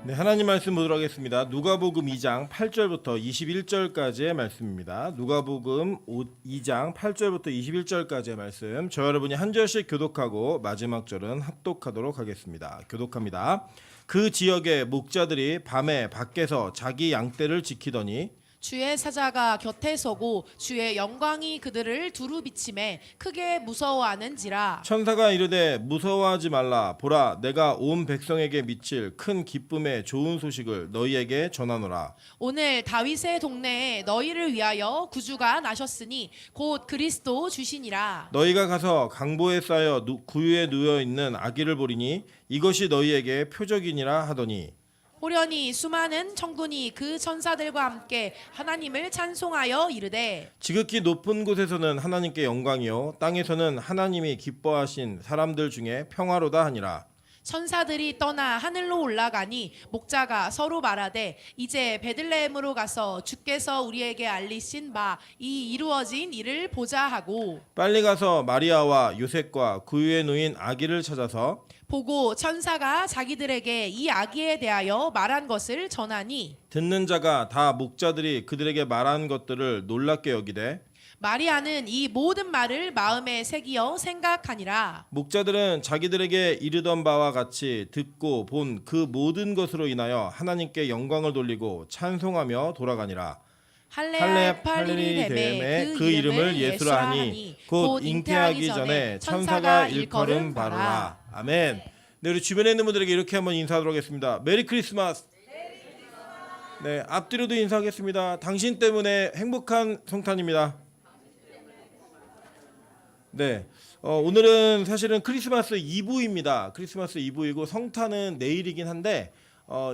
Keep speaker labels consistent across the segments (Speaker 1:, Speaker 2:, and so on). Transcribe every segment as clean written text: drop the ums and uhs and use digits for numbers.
Speaker 1: 네, 하나님 말씀 보도록 하겠습니다. 누가복음 2장 8절부터 21절까지의 말씀입니다. 누가복음 2장 8절부터 21절까지의 말씀. 저 여러분이 한 절씩 교독하고 마지막 절은 합독하도록 하겠습니다. 교독합니다. 그 지역의 목자들이 밤에 밖에서 자기 양떼를 지키더니
Speaker 2: 주의 사자가 곁에 서고 주의 영광이 그들을 두루 비침에 크게 무서워하는지라.
Speaker 1: 천사가 이르되 무서워하지 말라. 보라, 내가 온 백성에게 미칠 큰 기쁨의 좋은 소식을 너희에게 전하노라.
Speaker 2: 오늘 다윗의 동네에 너희를 위하여 구주가 나셨으니 곧 그리스도 주시니라.
Speaker 1: 너희가 가서 강보에 쌓여 구유에 누워 있는 아기를 보리니 이것이 너희에게 표적이니라 하더니
Speaker 2: 호련히 수많은 천군이 그 천사들과 함께 하나님을 찬송하여 이르되
Speaker 1: 지극히 높은 곳에서는 하나님께 영광이요 땅에서는 하나님이 기뻐하신 사람들 중에 평화로다 하니라.
Speaker 2: 천사들이 떠나 하늘로 올라가니 목자가 서로 말하되 이제 베들레헴으로 가서 주께서 우리에게 알리신 바 이 이루어진 일을 보자 하고
Speaker 1: 빨리 가서 마리아와 요셉과 구유에 누인 아기를 찾아서
Speaker 2: 보고 천사가 자기들에게 이 아기에 대하여 말한 것을 전하니
Speaker 1: 듣는 자가 다 목자들이 그들에게 말한 것들을 놀랍게 여기되
Speaker 2: 마리아는 이 모든 말을 마음에 새기어 생각하니라.
Speaker 1: 목자들은 자기들에게 이르던 바와 같이 듣고 본 그 모든 것으로 인하여 하나님께 영광을 돌리고 찬송하며 돌아가니라. 할례 팔리리 데메 그 이름을 예수라 하니 곧 잉태하기 전에 천사가 일컬음 바로라. 아멘. 네, 우리 주변에 있는 분들에게 이렇게 한번 인사하도록 하겠습니다. 메리 크리스마스. 네, 앞뒤로도 인사하겠습니다. 당신 때문에 행복한 성탄입니다. 네, 오늘은 사실은 크리스마스 이브입니다. 크리스마스 이브이고 성탄은 내일이긴 한데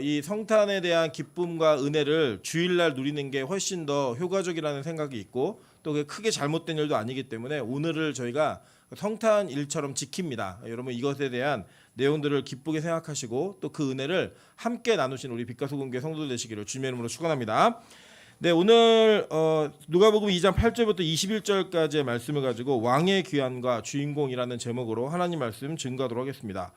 Speaker 1: 이 성탄에 대한 기쁨과 은혜를 주일날 누리는 게 훨씬 더 효과적이라는 생각이 있고 또 그게 크게 잘못된 일도 아니기 때문에 오늘을 저희가 성탄일처럼 지킵니다. 여러분 이것에 대한 내용들을 기쁘게 생각하시고 또 그 은혜를 함께 나누신 우리 빛과 소금교회 성도들 되시기를 주님의 이름으로 축원합니다. 네, 오늘 누가복음 2장 8절부터 21절까지의 말씀을 가지고 왕의 귀환과 주인공이라는 제목으로 하나님 말씀 증거하도록 하겠습니다.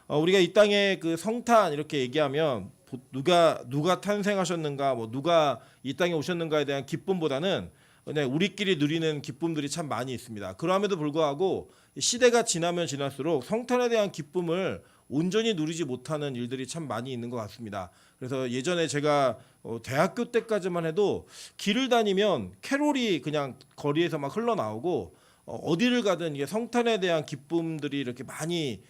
Speaker 1: 우리가 이 땅에 그 성탄 이렇게 얘기하면 누가 탄생하셨는가, 뭐 누가 이 땅에 오셨는가에 대한 기쁨보다는 그냥 우리끼리 누리는 기쁨들이 참 많이 있습니다. 그럼에도 불구하고 시대가 지나면 지날수록 성탄에 대한 기쁨을 온전히 누리지 못하는 일들이 참 많이 있는 것 같습니다. 그래서 예전에 제가 대학교 때까지만 해도 길을 다니면 캐롤이 그냥 거리에서 막 흘러나오고 어디를 가든 이게 성탄에 대한 기쁨들이 이렇게 많이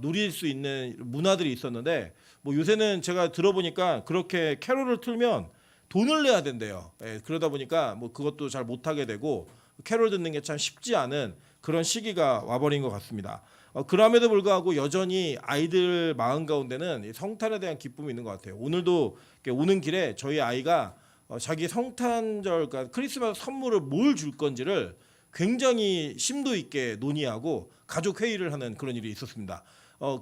Speaker 1: 누릴 수 있는 문화들이 있었는데 뭐 요새는 제가 들어보니까 그렇게 캐롤을 틀면 돈을 내야 된대요. 예, 그러다 보니까 뭐 그것도 잘 못하게 되고 캐롤 듣는 게 참 쉽지 않은 그런 시기가 와버린 것 같습니다. 그럼에도 불구하고 여전히 아이들 마음 가운데는 성탄에 대한 기쁨이 있는 것 같아요. 오늘도 오는 길에 저희 아이가 자기 성탄절, 그러니까 크리스마스 선물을 뭘 줄 건지를 굉장히 심도 있게 논의하고 가족 회의를 하는 그런 일이 있었습니다.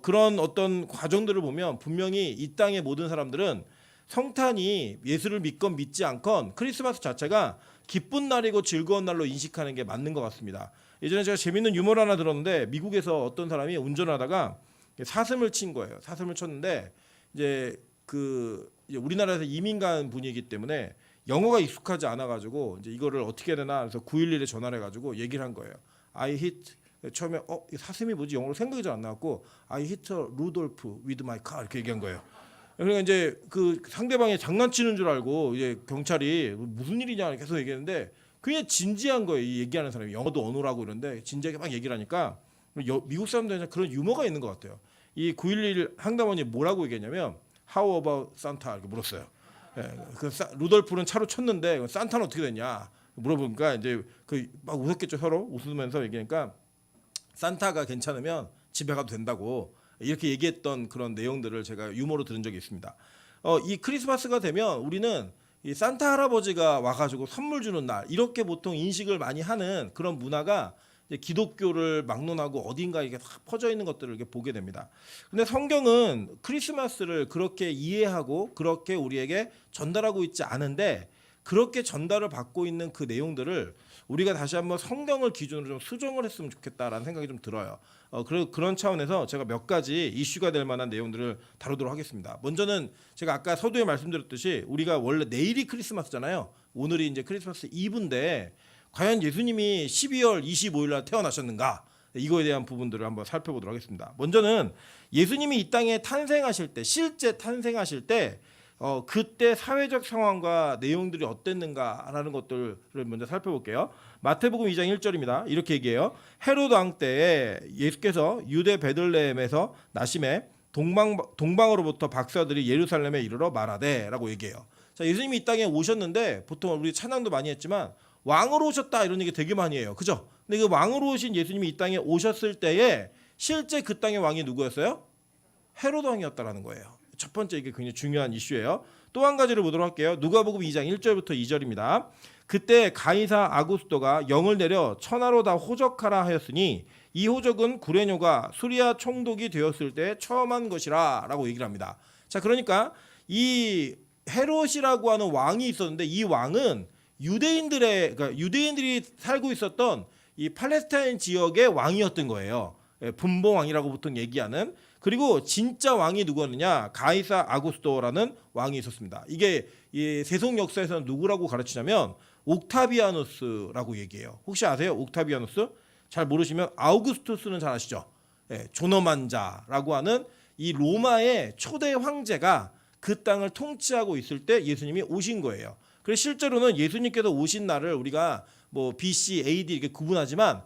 Speaker 1: 그런 어떤 과정들을 보면 분명히 이 땅의 모든 사람들은 성탄이 예수를 믿건 믿지 않건 크리스마스 자체가 기쁜 날이고 즐거운 날로 인식하는 게 맞는 것 같습니다. 예전에 제가 재밌는 유머를 하나 들었는데 미국에서 어떤 사람이 운전하다가 사슴을 친 거예요. 사슴을 쳤는데 이제 이제 우리나라에서 이민 간 분이기 때문에 영어가 익숙하지 않아가지고 이제 이거를 어떻게 해야 되나 그래서 911에 전화를 해가지고 얘기를 한 거예요. I hit 처음에 사슴이 뭐지 영어로 생각이 잘 안 나왔고 I hit 루돌프 with my car 이렇게 얘기한 거예요. 그러니까 이제 그 상대방이 장난치는 줄 알고 이제 경찰이 무슨 일이냐 계속 얘기했는데 그냥 진지한 거예요. 이 얘기하는 사람이 영어도 언어라고 이러는데 진지하게 막 얘기를 하니까 미국 사람들은 그런 유머가 있는 것 같아요. 이 911 상담원이 뭐라고 얘기했냐면 How about Santa 이렇게 물었어요. 예, 루돌프는 차로 쳤는데 산타는 어떻게 됐냐 물어보니까 이제 막 웃었겠죠. 서로 웃으면서 얘기하니까 산타가 괜찮으면 집에 가도 된다고 이렇게 얘기했던 그런 내용들을 제가 유머로 들은 적이 있습니다. 이 크리스마스가 되면 우리는 이 산타 할아버지가 와가지고 선물 주는 날 이렇게 보통 인식을 많이 하는 그런 문화가 이제 기독교를 막론하고 어딘가 이게 다 퍼져 있는 것들을 이렇게 보게 됩니다. 근데 성경은 크리스마스를 그렇게 이해하고 그렇게 우리에게 전달하고 있지 않은데 그렇게 전달을 받고 있는 그 내용들을 우리가 다시 한번 성경을 기준으로 좀 수정을 했으면 좋겠다라는 생각이 좀 들어요. 그런 차원에서 제가 몇 가지 이슈가 될 만한 내용들을 다루도록 하겠습니다. 먼저는 제가 아까 서두에 말씀드렸듯이 우리가 원래 내일이 크리스마스잖아요. 오늘이 이제 크리스마스 이브인데 과연 예수님이 12월 25일 날 태어나셨는가? 이거에 대한 부분들을 한번 살펴보도록 하겠습니다. 먼저는 예수님이 이 땅에 탄생하실 때, 실제 탄생하실 때 그때 사회적 상황과 내용들이 어땠는가라는 것들을 먼저 살펴볼게요. 마태복음 2장 1절입니다. 이렇게 얘기해요. 헤롯 왕 때에 예수께서 유대 베들레헴에서 나심에 동방으로부터 박사들이 예루살렘에 이르러 말하되라고 얘기해요. 자, 예수님이 이 땅에 오셨는데 보통 우리 찬양도 많이 했지만 왕으로 오셨다 이런 얘기 되게 많이 해요. 그죠? 근데 그 왕으로 오신 예수님이 이 땅에 오셨을 때에 실제 그 땅의 왕이 누구였어요? 헤롯 왕이었다라는 거예요. 첫 번째 이게 굉장히 중요한 이슈예요. 또 한 가지를 보도록 할게요. 누가복음 2장 1절부터 2절입니다. 그때 가이사 아구스토가 영을 내려 천하로 다 호적하라 하였으니 이 호적은 구레뇨가 수리아 총독이 되었을 때 처음 한 것이라라고 얘기를 합니다. 자, 그러니까 이 헤롯이라고 하는 왕이 있었는데 이 왕은 그러니까 유대인들이 살고 있었던 이 팔레스타인 지역의 왕이었던 거예요. 분봉왕이라고 보통 얘기하는. 그리고 진짜 왕이 누구였느냐? 가이사 아구스토라는 왕이 있었습니다. 이게 이 세속 역사에서는 누구라고 가르치냐면 옥타비아누스라고 얘기해요. 혹시 아세요? 옥타비아누스? 잘 모르시면 아우구스투스는 잘 아시죠? 존엄한 자라고 하는 이 로마의 초대 황제가 그 땅을 통치하고 있을 때 예수님이 오신 거예요. 그래서 실제로는 예수님께서 오신 날을 우리가 뭐 BC, AD 이렇게 구분하지만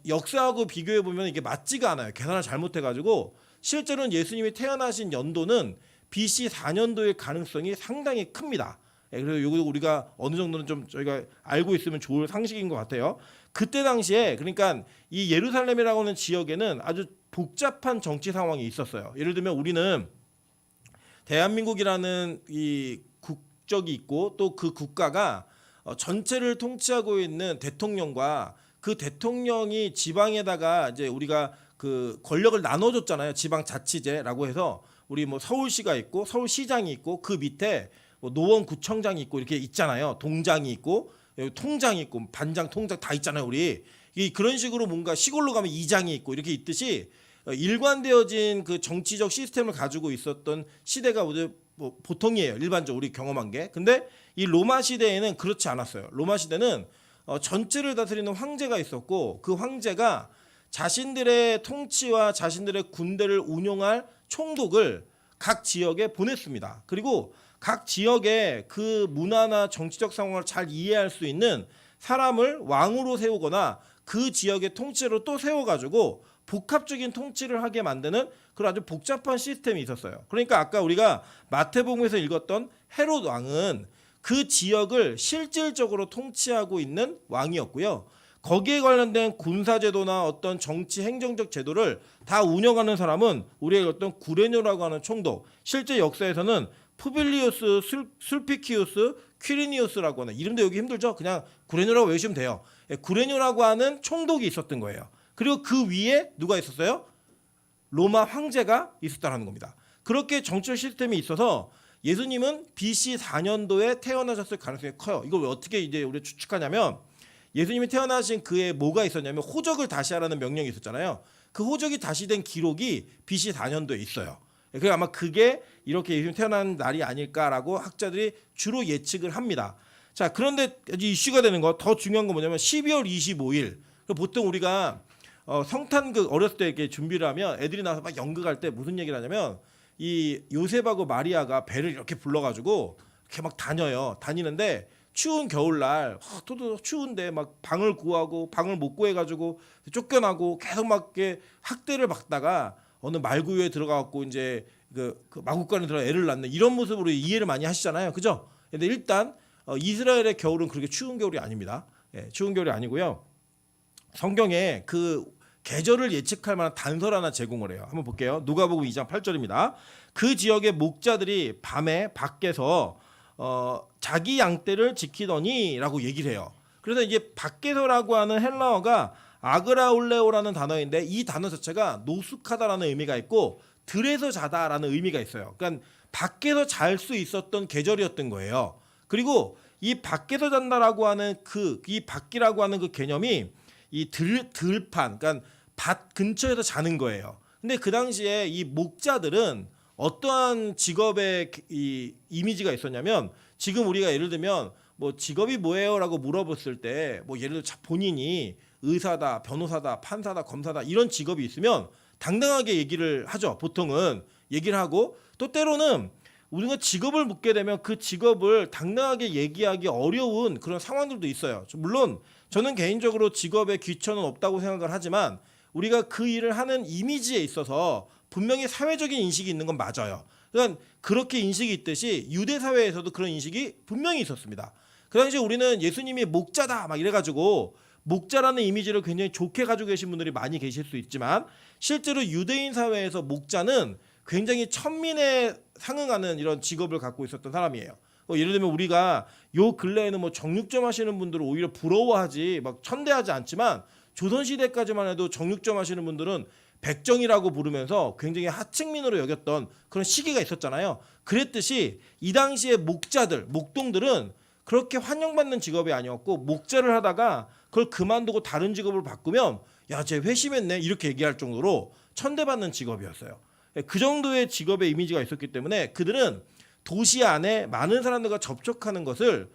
Speaker 1: 역사하고 비교해 보면 이게 맞지가 않아요. 계산을 잘못해가지고 실제로는 예수님이 태어나신 연도는 BC 4년도의 가능성이 상당히 큽니다. 그래서 이거 우리가 어느 정도는 좀 저희가 알고 있으면 좋을 상식인 것 같아요. 그때 당시에 그러니까 이 예루살렘이라고 하는 지역에는 아주 복잡한 정치 상황이 있었어요. 예를 들면 우리는 대한민국이라는 이 국적이 있고 또 그 국가가 전체를 통치하고 있는 대통령과 그 대통령이 지방에다가 이제 우리가 그 권력을 나눠줬잖아요. 지방자치제라고 해서 우리 뭐 서울시가 있고 서울시장이 있고 그 밑에 뭐 노원구청장이 있고 이렇게 있잖아요. 동장이 있고 통장이 있고 반장, 통장 다 있잖아요. 우리 그런 식으로 뭔가 시골로 가면 이장이 있고 이렇게 있듯이 일관되어진 그 정치적 시스템을 가지고 있었던 시대가 뭐 보통이에요. 일반적으로 우리 경험한 게. 근데 이 로마 시대에는 그렇지 않았어요. 로마 시대는 전체를 다스리는 황제가 있었고 그 황제가 자신들의 통치와 자신들의 군대를 운용할 총독을 각 지역에 보냈습니다. 그리고 각 지역의 그 문화나 정치적 상황을 잘 이해할 수 있는 사람을 왕으로 세우거나 그 지역의 통치로 또 세워가지고 복합적인 통치를 하게 만드는 그런 아주 복잡한 시스템이 있었어요. 그러니까 아까 우리가 마태복음에서 읽었던 헤롯 왕은 그 지역을 실질적으로 통치하고 있는 왕이었고요. 거기에 관련된 군사제도나 어떤 정치 행정적 제도를 다 운영하는 사람은 우리가 어떤 구레뇨라고 하는 총독, 실제 역사에서는 푸빌리우스, 술피키우스, 퀴리니우스라고 하는 이름도 여기 힘들죠? 그냥 구레뇨라고 외우시면 돼요. 구레뇨라고 하는 총독이 있었던 거예요. 그리고 그 위에 누가 있었어요? 로마 황제가 있었다는 겁니다. 그렇게 정치적 시스템이 있어서 예수님은 BC 4년도에 태어나셨을 가능성이 커요. 이걸 어떻게 이제 우리가 추측하냐면 예수님이 태어나신 그에 뭐가 있었냐면 호적을 다시 하라는 명령이 있었잖아요. 그 호적이 다시 된 기록이 BC 4년도에 있어요. 그래서 아마 그게 이렇게 예수님 태어난 날이 아닐까라고 학자들이 주로 예측을 합니다. 자, 그런데 이슈가 되는 거 더 중요한 건 뭐냐면 12월 25일. 보통 우리가 성탄극 어렸을 때 이렇게 준비를 하면 애들이 나와서 막 연극할 때 무슨 얘기를 하냐면 이 요셉하고 마리아가 배를 이렇게 불러가지고 이렇게 막 다니는데 추운 겨울날 또 추운데 막 방을 구하고 방을 못 구해가지고 쫓겨나고 계속 막 이렇게 학대를 받다가 어느 말구유에 들어가갖고 이제 그 마구간에 들어 애를 낳는 이런 모습으로 이해를 많이 하시잖아요, 그죠? 근데 일단 이스라엘의 겨울은 그렇게 추운 겨울이 아닙니다. 추운 겨울이 아니고요. 성경에 그 계절을 예측할 만한 단서를 하나 제공을 해요. 한번 볼게요. 누가복음 2장 8절입니다. 그 지역의 목자들이 밤에 밖에서 자기 양떼를 지키더니라고 얘기를 해요. 그래서 이제 밖에서라고 하는 헬라어가 아그라울레오라는 단어인데 이 단어 자체가 노숙하다라는 의미가 있고 들에서 자다라는 의미가 있어요. 그러니까 밖에서 잘 수 있었던 계절이었던 거예요. 그리고 이 밖에서 잔다라고 하는 이 밖이라고 하는 그 개념이 이 들판, 그러니까 밭 근처에서 자는 거예요. 근데 그 당시에 이 목자들은 어떠한 직업의 이 이미지가 있었냐면, 지금 우리가 예를 들면 뭐 직업이 뭐예요라고 물어봤을 때 뭐 예를 들어 본인이 의사다, 변호사다, 판사다, 검사다 이런 직업이 있으면 당당하게 얘기를 하죠. 보통은 얘기를 하고, 또 때로는 우리가 직업을 묻게 되면 그 직업을 당당하게 얘기하기 어려운 그런 상황들도 있어요. 물론 저는 개인적으로 직업에 귀천은 없다고 생각을 하지만, 우리가 그 일을 하는 이미지에 있어서 분명히 사회적인 인식이 있는 건 맞아요. 그러니까 그렇게 인식이 있듯이 유대 사회에서도 그런 인식이 분명히 있었습니다. 그 당시에 우리는 예수님이 목자다 막 이래가지고 목자라는 이미지를 굉장히 좋게 가지고 계신 분들이 많이 계실 수 있지만, 실제로 유대인 사회에서 목자는 굉장히 천민에 상응하는 이런 직업을 갖고 있었던 사람이에요. 예를 들면 우리가 요 근래에는 뭐 정육점 하시는 분들을 오히려 부러워하지 막 천대하지 않지만, 조선시대까지만 해도 정육점 하시는 분들은 백정이라고 부르면서 굉장히 하층민으로 여겼던 그런 시기가 있었잖아요. 그랬듯이 이 당시에 목자들, 목동들은 그렇게 환영받는 직업이 아니었고, 목자를 하다가 그걸 그만두고 다른 직업을 바꾸면 야, 쟤 회심했네 이렇게 얘기할 정도로 천대받는 직업이었어요. 그 정도의 직업의 이미지가 있었기 때문에 그들은 도시 안에 많은 사람들과 접촉하는 것을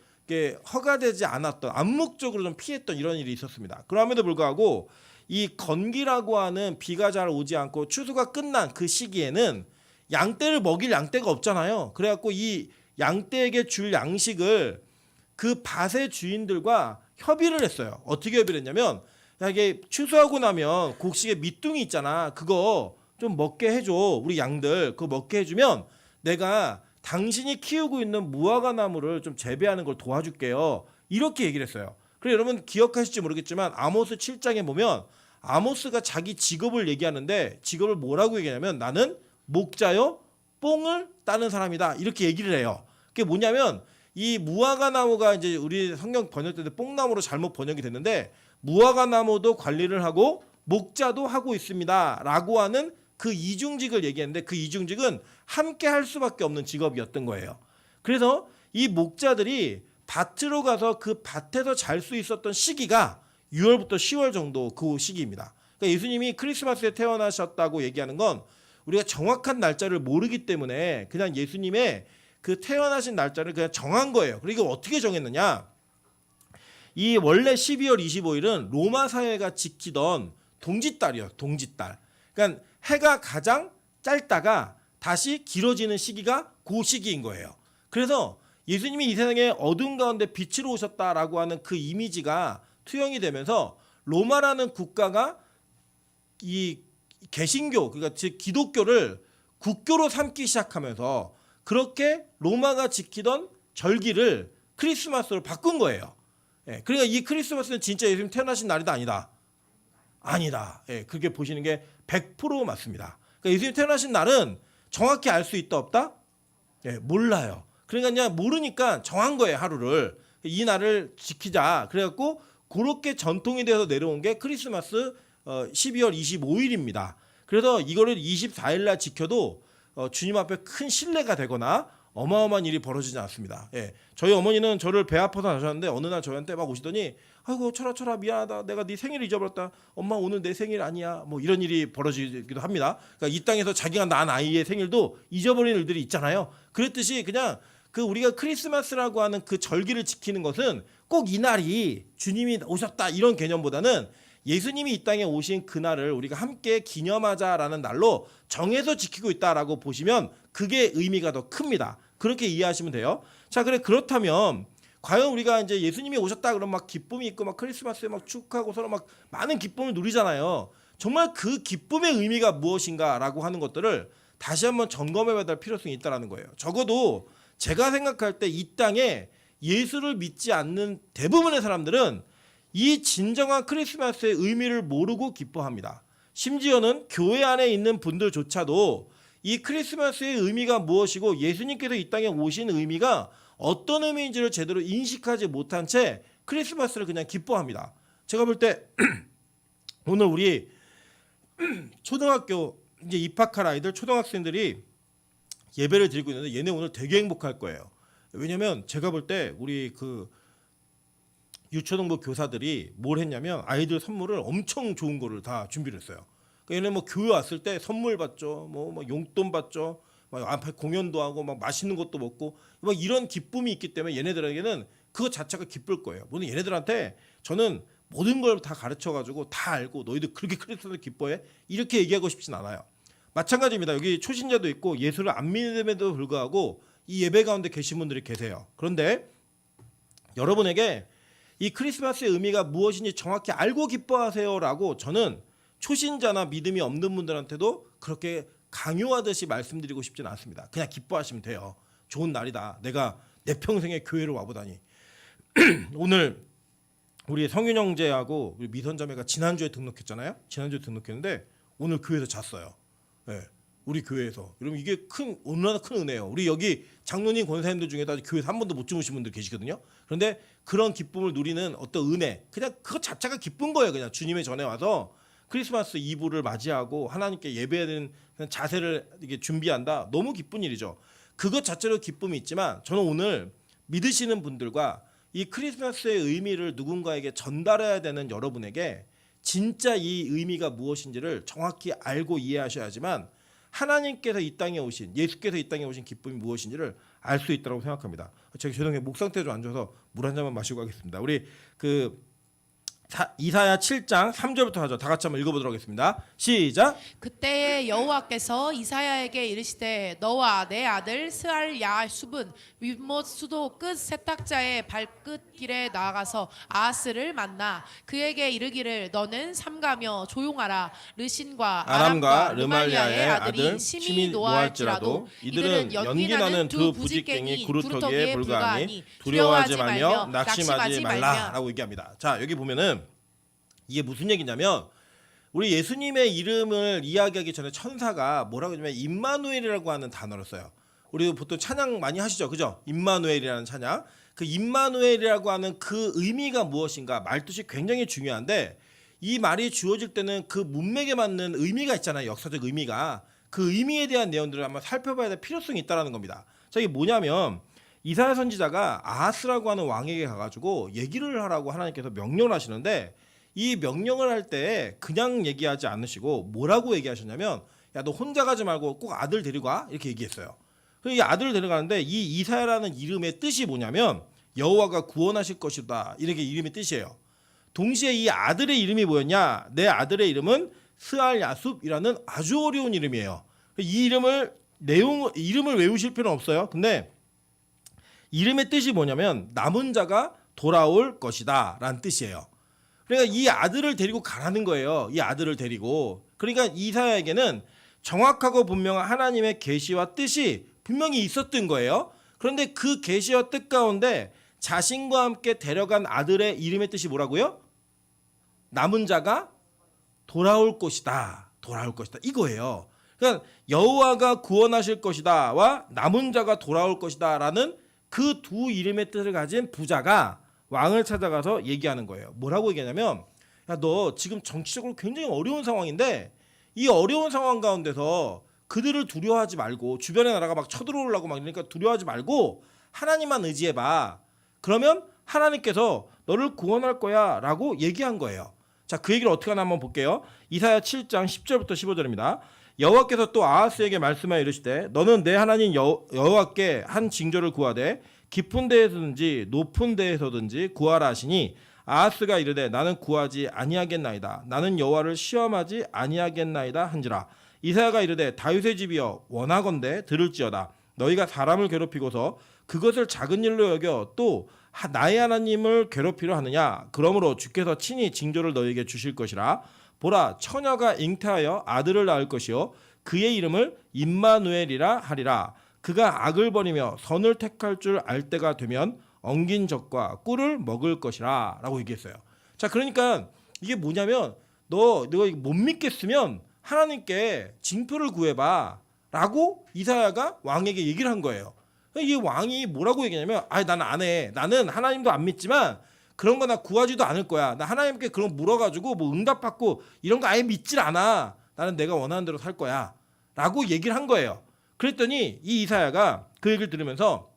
Speaker 1: 허가되지 않았던, 암묵적으로 좀 피했던 이런 일이 있었습니다. 그럼에도 불구하고 이 건기라고 하는 비가 잘 오지 않고 추수가 끝난 그 시기에는 양떼를 먹일 양떼가 없잖아요. 그래갖고 이 양떼에게 줄 양식을 그 밭의 주인들과 협의를 했어요. 어떻게 협의를 했냐면, 야, 이게 추수하고 나면 곡식에 밑둥이 있잖아. 그거 좀 먹게 해줘. 우리 양들 그거 먹게 해주면 내가 당신이 키우고 있는 무화과 나무를 좀 재배하는 걸 도와줄게요. 이렇게 얘기를 했어요. 그리고 여러분 기억하실지 모르겠지만 아모스 7장에 보면 아모스가 자기 직업을 얘기하는데, 직업을 뭐라고 얘기하냐면 나는 목자요 뽕을 따는 사람이다 이렇게 얘기를 해요. 그게 뭐냐면, 이 무화과 나무가 이제 우리 성경 번역 때 뽕나무로 잘못 번역이 됐는데, 무화과 나무도 관리를 하고 목자도 하고 있습니다라고 하는 그 이중직을 얘기했는데, 그 이중직은 함께 할 수밖에 없는 직업이었던 거예요. 그래서 이 목자들이 밭으로 가서 그 밭에서 잘 수 있었던 시기가 6월부터 10월 정도 그 시기입니다. 그러니까 예수님이 크리스마스에 태어나셨다고 얘기하는 건 우리가 정확한 날짜를 모르기 때문에 그냥 예수님의 그 태어나신 날짜를 그냥 정한 거예요. 그리고 어떻게 정했느냐? 이 원래 12월 25일은 로마 사회가 지키던 동짓달이에요. 동짓달. 그러니까 해가 가장 짧다가 다시 길어지는 시기가 그 시기인 거예요. 그래서 예수님이 이 세상에 어두운 가운데 빛으로 오셨다라고 하는 그 이미지가 투영이 되면서 로마라는 국가가 이 개신교, 그러니까 즉 기독교를 국교로 삼기 시작하면서 그렇게 로마가 지키던 절기를 크리스마스로 바꾼 거예요. 예, 그러니까 이 크리스마스는 진짜 예수님 태어나신 날이다 아니다? 아니다. 예, 그렇게 보시는 게 100% 맞습니다. 그러니까 예수님 태어나신 날은 정확히 알 수 있다 없다? 예, 몰라요. 그러니까 그냥 모르니까 정한 거예요, 하루를. 이 날을 지키자. 그래갖고 그렇게 전통이 되어서 내려온 게 크리스마스 12월 25일입니다. 그래서 이거를 24일 날 지켜도 주님 앞에 큰 신뢰가 되거나 어마어마한 일이 벌어지지 않습니다. 예, 저희 어머니는 저를 배 아파서 나셨는데 어느 날 저한테 막 오시더니, 아이고 철아 미안하다, 내가 네 생일 잊어버렸다, 엄마 오늘 내 생일 아니야, 뭐 이런 일이 벌어지기도 합니다. 그러니까 이 땅에서 자기가 낳은 아이의 생일도 잊어버리는 일들이 있잖아요. 그랬듯이 그냥 그 우리가 크리스마스라고 하는 그 절기를 지키는 것은 꼭 이 날이 주님이 오셨다 이런 개념보다는 예수님이 이 땅에 오신 그날을 우리가 함께 기념하자라는 날로 정해서 지키고 있다라고 보시면 그게 의미가 더 큽니다. 그렇게 이해하시면 돼요. 자, 그렇다면 과연 우리가 이제 예수님이 오셨다 그러면 막 기쁨이 있고 막 크리스마스에 막 축하하고 서로 막 많은 기쁨을 누리잖아요. 정말 그 기쁨의 의미가 무엇인가라고 하는 것들을 다시 한번 점검해봐야 될 필요성이 있다는 거예요. 적어도 제가 생각할 때 이 땅에 예수를 믿지 않는 대부분의 사람들은 이 진정한 크리스마스의 의미를 모르고 기뻐합니다. 심지어는 교회 안에 있는 분들조차도 이 크리스마스의 의미가 무엇이고 예수님께서 이 땅에 오신 의미가 어떤 의미인지를 제대로 인식하지 못한 채 크리스마스를 그냥 기뻐합니다. 제가 볼 때 오늘 우리 초등학교 이제 입학할 아이들, 초등학생들이 예배를 드리고 있는데 얘네 오늘 되게 행복할 거예요. 왜냐면 제가 볼 때 우리 그 유초등부 교사들이 뭘 했냐면 아이들 선물을 엄청 좋은 거를 다 준비를 했어요. 그러니까 얘네 뭐 교회 왔을 때 선물 받죠, 뭐 용돈 받죠, 막 앞에 공연도 하고 막 맛있는 것도 먹고 막 이런 기쁨이 있기 때문에 얘네들에게는 그거 자체가 기쁠 거예요. 물론 얘네들한테 저는 모든 걸 다 가르쳐 가지고 다 알고 너희들 그렇게 크리스마스 기뻐해? 이렇게 얘기하고 싶진 않아요. 마찬가지입니다. 여기 초신자도 있고 예수를 안 믿음에도 불구하고 이 예배 가운데 계신 분들이 계세요. 그런데 여러분에게 이 크리스마스의 의미가 무엇인지 정확히 알고 기뻐하세요라고 저는 초신자나 믿음이 없는 분들한테도 그렇게 강요하듯이 말씀드리고 싶지는 않습니다. 그냥 기뻐하시면 돼요. 좋은 날이다. 내가 내 평생에 교회를 와보다니. 오늘 우리 성윤 형제하고 우리 미선자매가 지난주에 등록했잖아요. 지난주에 등록했는데 오늘 교회에서 잤어요. 네, 우리 교회에서. 여러분 이게 얼마나 큰 은혜예요. 우리 여기 장로님 권사님들 중에도 아직 교회에서 한 번도 못 주무신 분들 계시거든요. 그런데 그런 기쁨을 누리는 어떤 은혜, 그냥 그것 자체가 기쁜 거예요. 그냥 주님의 전에 와서 크리스마스 이브를 맞이하고 하나님께 예배하는 자세를 이게 준비한다. 너무 기쁜 일이죠. 그것 자체로 기쁨이 있지만 저는 오늘 믿으시는 분들과 이 크리스마스의 의미를 누군가에게 전달해야 되는 여러분에게 진짜 이 의미가 무엇인지를 정확히 알고 이해하셔야지만 하나님께서 이 땅에 오신, 예수께서 이 땅에 오신 기쁨이 무엇인지를 알 수 있다고 생각합니다. 제가 죄송해요. 목 상태 좀 안 좋아서 물 한 잔만 마시고 가겠습니다. 우리 이사야 7장 3절부터 하죠. 다 같이 한번 읽어보도록 하겠습니다. 시작.
Speaker 2: 그때에 여호와께서 이사야에게 이르시되 너와 내 아들 스알야숲은 윗못 수도 끝 세탁자의 발끝길에 나아가서 아하스를 만나 그에게 이르기를 너는 삼가며 조용하라. 르신과 아람과 르말리아의 아들이 심히 노하할지라도 이들은 연기나는 두 부직갱이 구루터기에 불과하니 두려워하지 말며 낙심하지 말라라고
Speaker 1: 얘기합니다. 자, 여기 보면은 이게 무슨 얘기냐면 우리 예수님의 이름을 이야기하기 전에 천사가 뭐라고 하냐면 임마누엘이라고 하는 단어를 써요. 우리도 보통 찬양 많이 하시죠, 그죠? 임마누엘이라는 찬양. 그 임마누엘이라고 하는 그 의미가 무엇인가 말뜻이 굉장히 중요한데 이 말이 주어질 때는 그 문맥에 맞는 의미가 있잖아요. 역사적 의미가. 그 의미에 대한 내용들을 한번 살펴봐야 될 필요성이 있다는 겁니다. 자, 이게 뭐냐면 이사야 선지자가 아하스라고 하는 왕에게 가가지고 얘기를 하라고 하나님께서 명령을 하시는데 이 명령을 할 때 그냥 얘기하지 않으시고 뭐라고 얘기하셨냐면 야, 너 혼자 가지 말고 꼭 아들 데리고 와 이렇게 얘기했어요. 그래서 이 아들을 데려가는데 이 이사야라는 이름의 뜻이 뭐냐면 여호와가 구원하실 것이다 이렇게 이름의 뜻이에요. 동시에 이 아들의 이름이 뭐였냐? 내 아들의 이름은 스알야숲이라는 아주 어려운 이름이에요. 이 이름을 외우실 필요는 없어요. 근데 이름의 뜻이 뭐냐면 남은 자가 돌아올 것이다라는 뜻이에요. 그러니까 이 아들을 데리고 가라는 거예요. 이 아들을 데리고. 그러니까 이사야에게는 정확하고 분명한 하나님의 계시와 뜻이 분명히 있었던 거예요. 그런데 그 계시와 뜻 가운데 자신과 함께 데려간 아들의 이름의 뜻이 뭐라고요? 남은 자가 돌아올 것이다. 돌아올 것이다. 이거예요. 그러니까 여호와가 구원하실 것이다와 남은 자가 돌아올 것이다라는 그 두 이름의 뜻을 가진 부자가 왕을 찾아가서 얘기하는 거예요. 뭐라고 얘기하냐면 야, 너 지금 정치적으로 굉장히 어려운 상황인데 이 어려운 상황 가운데서 그들을 두려워하지 말고 주변의 나라가 막 쳐들어오려고 막 그러니까 두려워하지 말고 하나님만 의지해봐. 그러면 하나님께서 너를 구원할 거야 라고 얘기한 거예요. 자, 그 얘기를 어떻게 하나 한번 볼게요. 이사야 7장 10절부터 15절입니다. 여호와께서 또 아하스에게 말씀하여 이르시되 너는 내 하나님 여호와께 한 징조를 구하되 깊은 데에서든지 높은 데에서든지 구하라 하시니 아하스가 이르되 나는 구하지 아니하겠나이다. 나는 여호와를 시험하지 아니하겠나이다 한지라. 이사야가 이르되 다윗의 집이여 원하건대 들을지어다. 너희가 사람을 괴롭히고서 그것을 작은 일로 여겨 또 나의 하나님을 괴롭히려 하느냐. 그러므로 주께서 친히 징조를 너희에게 주실 것이라. 보라 처녀가 잉태하여 아들을 낳을 것이요 그의 이름을 임마누엘이라 하리라. 그가 악을 버리며 선을 택할 줄 알 때가 되면 엉긴 젖과 꿀을 먹을 것이라 라고 얘기했어요. 자, 그러니까 이게 뭐냐면 너가 못 믿겠으면 하나님께 징표를 구해봐 라고 이사야가 왕에게 얘기를 한 거예요. 이 왕이 뭐라고 얘기냐면 나는 안 해. 나는 하나님도 안 믿지만 그런 거 나 구하지도 않을 거야. 나 하나님께 그런 물어가지고 뭐 응답받고 이런 거 아예 믿질 않아. 나는 내가 원하는 대로 살 거야 라고 얘기를 한 거예요. 그랬더니 이 이사야가 그 얘기를 들으면서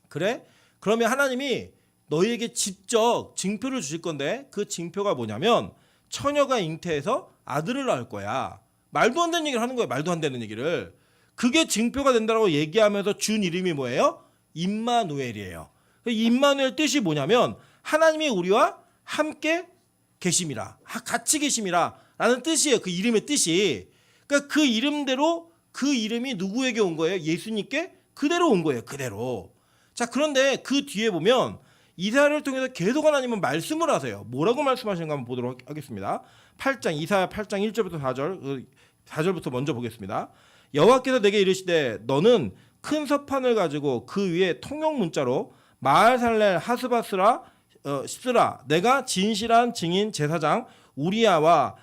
Speaker 1: 그래? 그러면 하나님이 너희에게 직접 징표를 주실 건데 그 징표가 뭐냐면 처녀가 잉태해서 아들을 낳을 거야. 말도 안 되는 얘기를 하는 거야. 말도 안 되는 얘기를. 그게 징표가 된다고 얘기하면서 준 이름이 뭐예요? 임마누엘이에요. 임마누엘 뜻이 뭐냐면 하나님이 우리와 함께 계심이라, 같이 계심이라 라는 뜻이에요. 그 이름의 뜻이. 그러니까 그 이름대로 그 이름이 누구에게 온 거예요? 예수님께 그대로 온 거예요. 그대로. 자, 그런데 그 뒤에 보면 이사야를 통해서 계속 하나님은 말씀을 하세요. 뭐라고 말씀하시는가 한번 보도록 하겠습니다. 8장 이사야 8장 1절부터 4절 4절부터 먼저 보겠습니다. 여호와께서 내게 이르시되 너는 큰 서판을 가지고 그 위에 통역 문자로 마알살렐 하스바스라 시스라 내가 진실한 증인 제사장 우리야와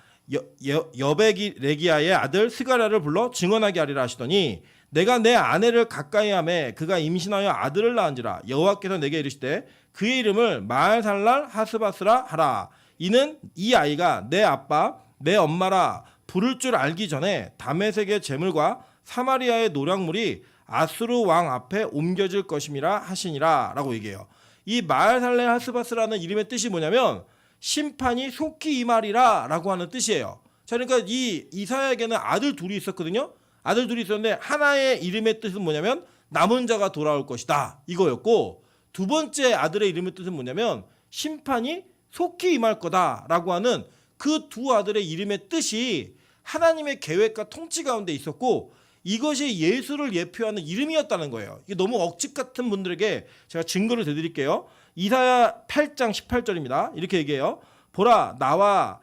Speaker 1: 여베레기야의 아들 스가랴를 불러 증언하게 하리라 하시더니 내가 내 아내를 가까이하매 그가 임신하여 아들을 낳은지라 여호와께서 내게 이르시되 그의 이름을 마알살랄 하스바스라 하라. 이는 이 아이가 내 아빠 내 엄마라 부를 줄 알기 전에 다메섹의 제물과 사마리아의 노략물이 아수르 왕 앞에 옮겨질 것임이라 하시니라 라고 얘기해요. 이 마알살렐 하스바스라는 이름의 뜻이 뭐냐면 심판이 속히 임하리라 라고 하는 뜻이에요. 자, 그러니까 이 이사야에게는 아들 둘이 있었거든요. 아들 둘이 있었는데 하나의 이름의 뜻은 뭐냐면 남은 자가 돌아올 것이다 이거였고, 두 번째 아들의 이름의 뜻은 뭐냐면 심판이 속히 임할 거다라고 하는 그 두 아들의 이름의 뜻이 하나님의 계획과 통치 가운데 있었고 이것이 예수를 예표하는 이름이었다는 거예요. 이게 너무 억측 같은 분들에게 제가 증거를 드릴게요. 이사야 8장 18절입니다. 이렇게 얘기해요. 보라 나와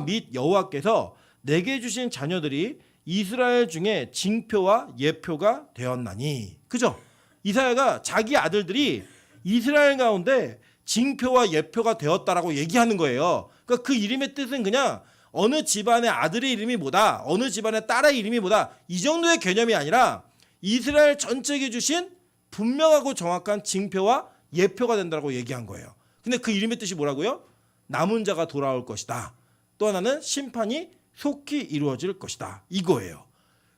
Speaker 1: 및 여호와께서 내게 주신 자녀들이 이스라엘 중에 징표와 예표가 되었나니. 그죠? 이사야가 자기 아들들이 이스라엘 가운데 징표와 예표가 되었다라고 얘기하는 거예요. 그러니까 그 이름의 뜻은 그냥 어느 집안의 아들의 이름이 뭐다, 어느 집안의 딸의 이름이 뭐다, 이 정도의 개념이 아니라 이스라엘 전체에게 주신 분명하고 정확한 징표와 예표가 된다고 얘기한 거예요. 근데 그 이름의 뜻이 뭐라고요? 남은 자가 돌아올 것이다. 또 하나는 심판이 속히 이루어질 것이다. 이거예요.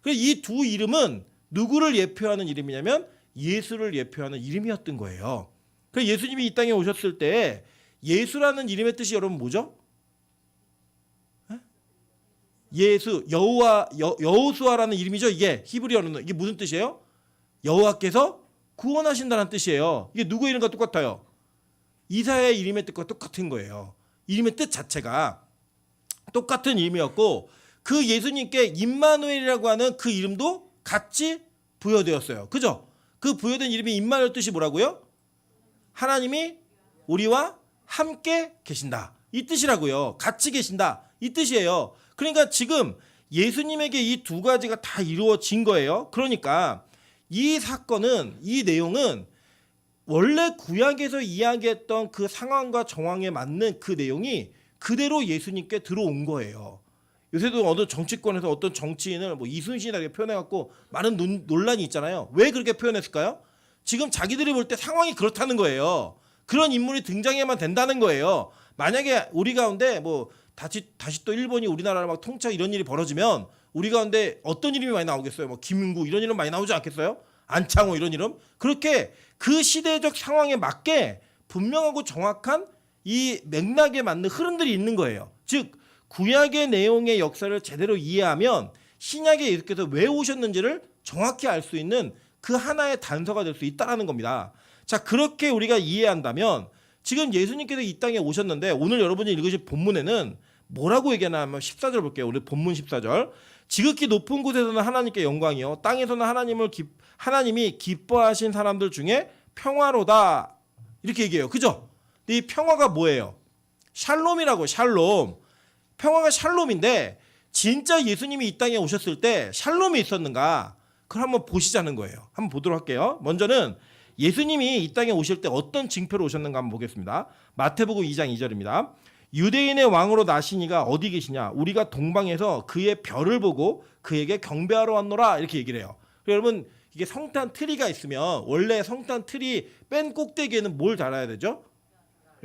Speaker 1: 이 두 이름은 누구를 예표하는 이름이냐면 예수를 예표하는 이름이었던 거예요. 그래서 예수님이 이 땅에 오셨을 때 예수라는 이름의 뜻이 여러분 뭐죠? 예수, 여호수아라는 이름이죠. 이게 히브리어로는 이게 무슨 뜻이에요? 여호와께서 구원하신다는 뜻이에요. 이게 누구 이름과 똑같아요? 이사야의 이름의 뜻과 똑같은 거예요. 이름의 뜻 자체가 똑같은 이름이었고 그 예수님께 임마누엘이라고 하는 그 이름도 같이 부여되었어요. 그죠? 그 부여된 이름이 임마누엘 뜻이 뭐라고요? 하나님이 우리와 함께 계신다. 이 뜻이라고요. 같이 계신다. 이 뜻이에요. 그러니까 지금 예수님에게 이 두 가지가 다 이루어진 거예요. 그러니까 이 사건은, 이 내용은 원래 구약에서 이야기했던 그 상황과 정황에 맞는 그 내용이 그대로 예수님께 들어온 거예요. 요새도 어느 정치권에서 어떤 정치인을 뭐 이순신이라고 표현해갖고 많은 논란이 있잖아요. 왜 그렇게 표현했을까요? 지금 자기들이 볼 때 상황이 그렇다는 거예요. 그런 인물이 등장해야만 된다는 거예요. 만약에 우리 가운데 뭐 다시 또 일본이 우리나라를 막 통치하고 이런 일이 벌어지면 우리 가운데 어떤 이름이 많이 나오겠어요? 뭐 김인구 이런 이름 많이 나오지 않겠어요? 안창호 이런 이름? 그렇게 그 시대적 상황에 맞게 분명하고 정확한 이 맥락에 맞는 흐름들이 있는 거예요. 즉 구약의 내용의 역사를 제대로 이해하면 신약에 예수께서 왜 오셨는지를 정확히 알 수 있는 그 하나의 단서가 될 수 있다는 겁니다. 자, 그렇게 우리가 이해한다면 지금 예수님께서 이 땅에 오셨는데 오늘 여러분이 읽으신 본문에는 뭐라고 얘기하나 하면 14절 볼게요. 우리 본문 14절. 지극히 높은 곳에서는 하나님께 영광이요 땅에서는 하나님이 기뻐하신 사람들 중에 평화로다. 이렇게 얘기해요. 그죠? 근데 이 평화가 뭐예요? 샬롬이라고. 샬롬. 평화가 샬롬인데 진짜 예수님이 이 땅에 오셨을 때 샬롬이 있었는가? 그걸 한번 보시자는 거예요. 한번 보도록 할게요. 먼저는 예수님이 이 땅에 오실 때 어떤 징표로 오셨는가 한번 보겠습니다. 마태복음 2장 2절입니다. 유대인의 왕으로 나신 이가 어디 계시냐? 우리가 동방에서 그의 별을 보고 그에게 경배하러 왔노라. 이렇게 얘기를 해요. 여러분 이게 성탄 트리가 있으면 원래 성탄 트리 맨 꼭대기에는 뭘 달아야 되죠?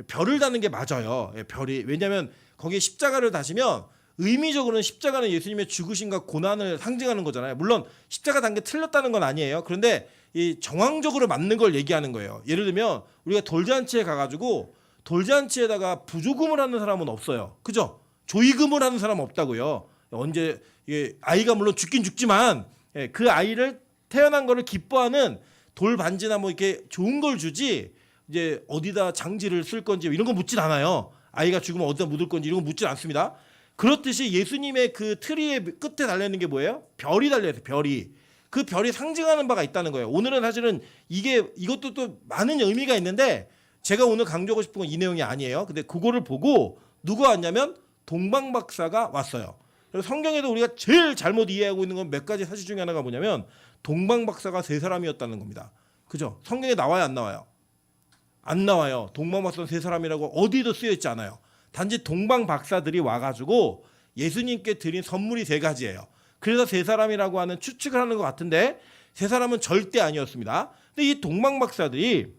Speaker 1: 별을 다는 게 맞아요. 별이. 왜냐하면 거기에 십자가를 다시면 의미적으로는 십자가는 예수님의 죽으심과 고난을 상징하는 거잖아요. 물론 십자가 단계 틀렸다는 건 아니에요. 그런데 이 정황적으로 맞는 걸 얘기하는 거예요. 예를 들면 우리가 돌잔치에 가가지고 돌잔치에다가 부조금을 하는 사람은 없어요. 그죠? 조의금을 하는 사람은 없다고요. 언제 이게 아이가 물론 죽긴 죽지만 그 아이를 태어난 거를 기뻐하는 돌 반지나 뭐 이렇게 좋은 걸 주지 이제 어디다 장지를 쓸 건지 이런 거 묻진 않아요. 아이가 죽으면 어디다 묻을 건지 이런 거 묻진 않습니다. 그렇듯이 예수님의 그 트리의 끝에 달려 있는 게 뭐예요? 별이 달려 있어요. 별이. 그 별이 상징하는 바가 있다는 거예요. 오늘은 사실은 이것도 또 많은 의미가 있는데 제가 오늘 강조하고 싶은 건 이 내용이 아니에요. 근데 그거를 보고 누가 왔냐면 동방 박사가 왔어요. 그래서 성경에도 우리가 제일 잘못 이해하고 있는 건 몇 가지 사실 중에 하나가 뭐냐면 동방 박사가 세 사람이었다는 겁니다. 그죠? 성경에 나와요, 안 나와요? 안 나와요. 동방 박사는 세 사람이라고 어디도 쓰여 있지 않아요. 단지 동방 박사들이 와가지고 예수님께 드린 선물이 세 가지예요. 그래서 세 사람이라고 하는 추측을 하는 것 같은데 세 사람은 절대 아니었습니다. 근데 이 동방 박사들이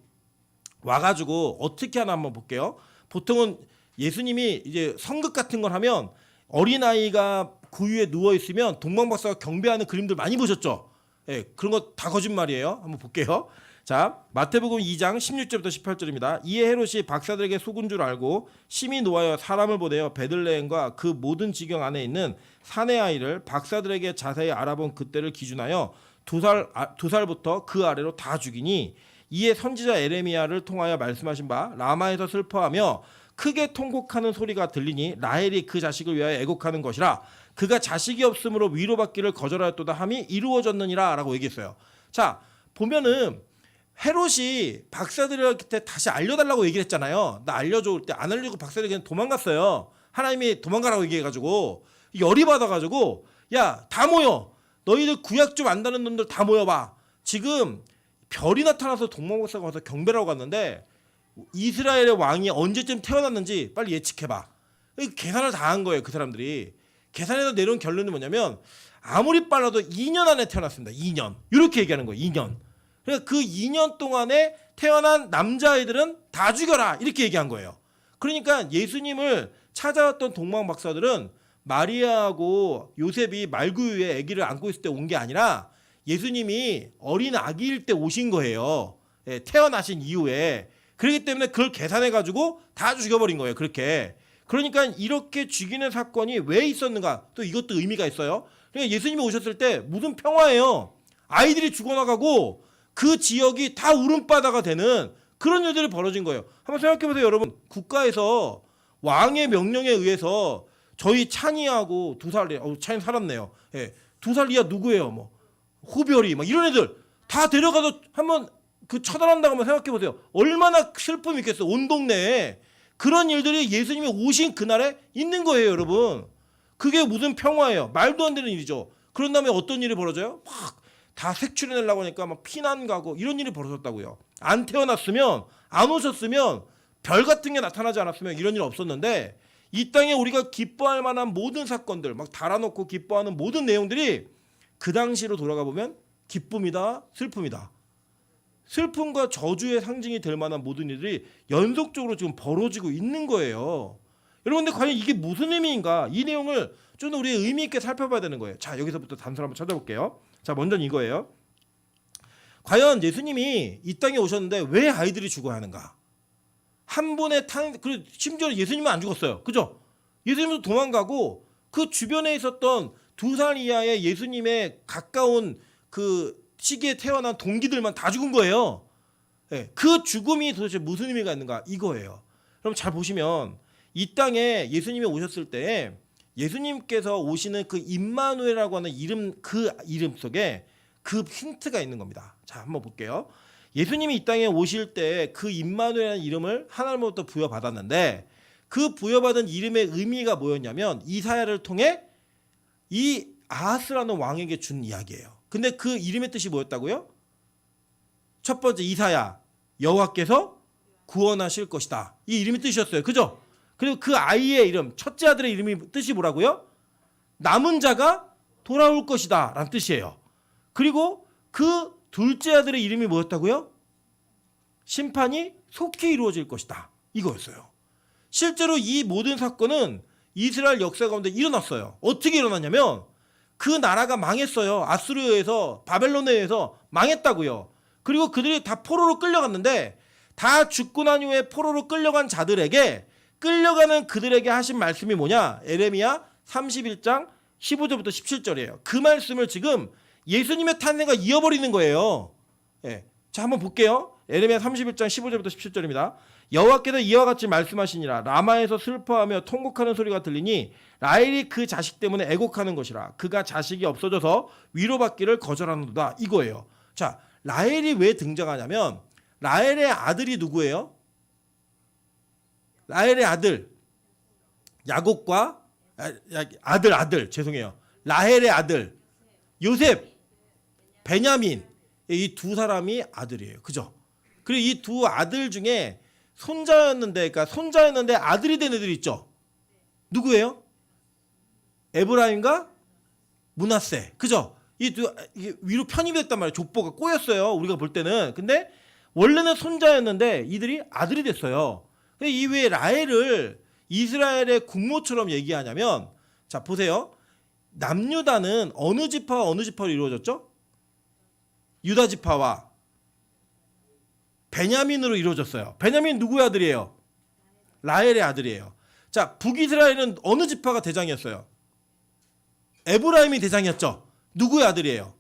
Speaker 1: 와가지고 어떻게 하나 한번 볼게요. 보통은 예수님이 이제 성극 같은 걸 하면 어린아이가 구유에 누워 있으면 동방 박사가 경배하는 그림들 많이 보셨죠? 예, 그런 거 다 거짓말이에요. 한번 볼게요. 자, 마태복음 2장 16절부터 18절입니다. 이에 헤롯이 박사들에게 속은 줄 알고 심히 노하여 사람을 보내어 베들레헴과 그 모든 지경 안에 있는 사내 아이를 박사들에게 자세히 알아본 그때를 기준하여 두 살부터 그 아래로 다 죽이니 이에 선지자 에레미야를 통하여 말씀하신 바 라마에서 슬퍼하며 크게 통곡하는 소리가 들리니 라헬이 그 자식을 위하여 애곡하는 것이라 그가 자식이 없으므로 위로받기를 거절하였도다 함이 이루어졌느니라 라고 얘기했어요. 자, 보면은 헤롯이 박사들한테 다시 알려달라고 얘기를 했잖아요. 나 알려줘. 그때 안 알려주고 박사들이 그냥 도망갔어요. 하나님이 도망가라고 얘기해가지고 열이 받아가지고 야, 다 모여. 너희들 구약 좀 안다는 놈들 다 모여봐. 지금 별이 나타나서 동방박사가 와서 경배라고 갔는데 이스라엘의 왕이 언제쯤 태어났는지 빨리 예측해봐. 계산을 다 한 거예요. 그 사람들이. 계산해서 내려온 결론이 뭐냐면 아무리 빨라도 2년 안에 태어났습니다. 2년. 이렇게 얘기하는 거예요. 2년. 그러니까 그 2년 동안에 태어난 남자아이들은 다 죽여라. 이렇게 얘기한 거예요. 그러니까 예수님을 찾아왔던 동방 박사들은 마리아하고 요셉이 말구유에 아기를 안고 있을 때 온 게 아니라 예수님이 어린 아기일 때 오신 거예요. 예, 태어나신 이후에. 그렇기 때문에 그걸 계산해가지고 다 죽여버린 거예요. 그렇게. 그러니까 이렇게 죽이는 사건이 왜 있었는가? 또 이것도 의미가 있어요. 그러니까 예수님이 오셨을 때 무슨 평화예요. 아이들이 죽어나가고 그 지역이 다 울음바다가 되는 그런 일들이 벌어진 거예요. 한번 생각해보세요, 여러분. 국가에서 왕의 명령에 의해서 저희 찬이하고 2살, 찬이 살았네요. 예, 2살 이하 누구예요? 뭐 호별이 막 이런 애들 다 데려가서 한번 그 처단한다고 한번 생각해보세요. 얼마나 슬픔이 있겠어. 온 동네에. 그런 일들이 예수님이 오신 그날에 있는 거예요, 여러분. 그게 무슨 평화예요. 말도 안 되는 일이죠. 그런 다음에 어떤 일이 벌어져요? 막 다 색출해내려고 하니까 막 피난 가고 이런 일이 벌어졌다고요. 안 태어났으면, 안 오셨으면, 별 같은 게 나타나지 않았으면 이런 일 없었는데 이 땅에 우리가 기뻐할 만한 모든 사건들, 막 달아놓고 기뻐하는 모든 내용들이 그 당시로 돌아가 보면 기쁨이다, 슬픔이다. 슬픔과 저주의 상징이 될 만한 모든 일들이 연속적으로 지금 벌어지고 있는 거예요. 여러분, 근데 과연 이게 무슨 의미인가? 이 내용을 좀 더 우리 의미 있게 살펴봐야 되는 거예요. 자, 여기서부터 단서를 한번 찾아볼게요. 자, 먼저는 이거예요. 과연 예수님이 이 땅에 오셨는데 왜 아이들이 죽어야 하는가? 한 분의 그리고 심지어 예수님은 안 죽었어요. 그죠? 예수님도 도망가고 그 주변에 있었던 2살 이하의 예수님의 가까운 그 시기에 태어난 동기들만 다 죽은 거예요. 네, 그 죽음이 도대체 무슨 의미가 있는가? 이거예요. 그럼 잘 보시면 이 땅에 예수님이 오셨을 때 예수님께서 오시는 그 임마누엘이라고 하는 이름, 그 이름 속에 그 힌트가 있는 겁니다. 자, 한번 볼게요. 예수님이 이 땅에 오실 때 그 임마누엘이라는 이름을 하나님으로부터 부여받았는데 그 부여받은 이름의 의미가 뭐였냐면 이사야를 통해 이 아하스라는 왕에게 준 이야기예요. 근데 그 이름의 뜻이 뭐였다고요? 첫 번째 이사야, 여호와께서 구원하실 것이다. 이 이름의 뜻이었어요. 그죠? 그리고 그 아이의 이름, 첫째 아들의 이름이 뜻이 뭐라고요? 남은 자가 돌아올 것이다 라는 뜻이에요. 그리고 그 둘째 아들의 이름이 뭐였다고요? 심판이 속히 이루어질 것이다. 이거였어요. 실제로 이 모든 사건은 이스라엘 역사 가운데 일어났어요. 어떻게 일어났냐면 그 나라가 망했어요. 아수르에서 바벨론에 의해서 망했다고요. 그리고 그들이 다 포로로 끌려갔는데 다 죽고 난 후에 포로로 끌려간 자들에게 끌려가는 그들에게 하신 말씀이 뭐냐? 에레미야 31장 15절부터 17절이에요. 그 말씀을 지금 예수님의 탄생과 이어버리는 거예요. 예. 자, 한번 볼게요. 에레미야 31장 15절부터 17절입니다. 여호와께서 이와 같이 말씀하시니라. 라마에서 슬퍼하며 통곡하는 소리가 들리니 라헬이 그 자식 때문에 애곡하는 것이라. 그가 자식이 없어져서 위로받기를 거절하는도다. 이거예요. 자, 라헬이 왜 등장하냐면 라헬의 아들이 누구예요? 라헬의 아들 야곱과 아들 죄송해요. 라헬의 아들 요셉, 베냐민, 이 두 사람이 아들이에요. 그죠? 그리고 이 두 아들 중에 손자였는데 아들이 된 애들이 있죠. 누구예요? 에브라임과 므낫세. 그죠? 이게 위로 편입이 됐단 말이에요. 족보가 꼬였어요. 우리가 볼 때는. 근데 원래는 손자였는데 이들이 아들이 됐어요. 근데 이 왜 라헬을 이스라엘의 국모처럼 얘기하냐면, 자 보세요. 남유다는 어느 지파와 어느 지파로 이루어졌죠? 유다 지파와 베냐민으로 이루어졌어요. 베냐민 누구의 아들이에요? 라헬의 아들이에요. 자, 북이스라엘은 어느 지파가 대장이었어요? 에브라임이 대장이었죠. 누구의 아들이에요?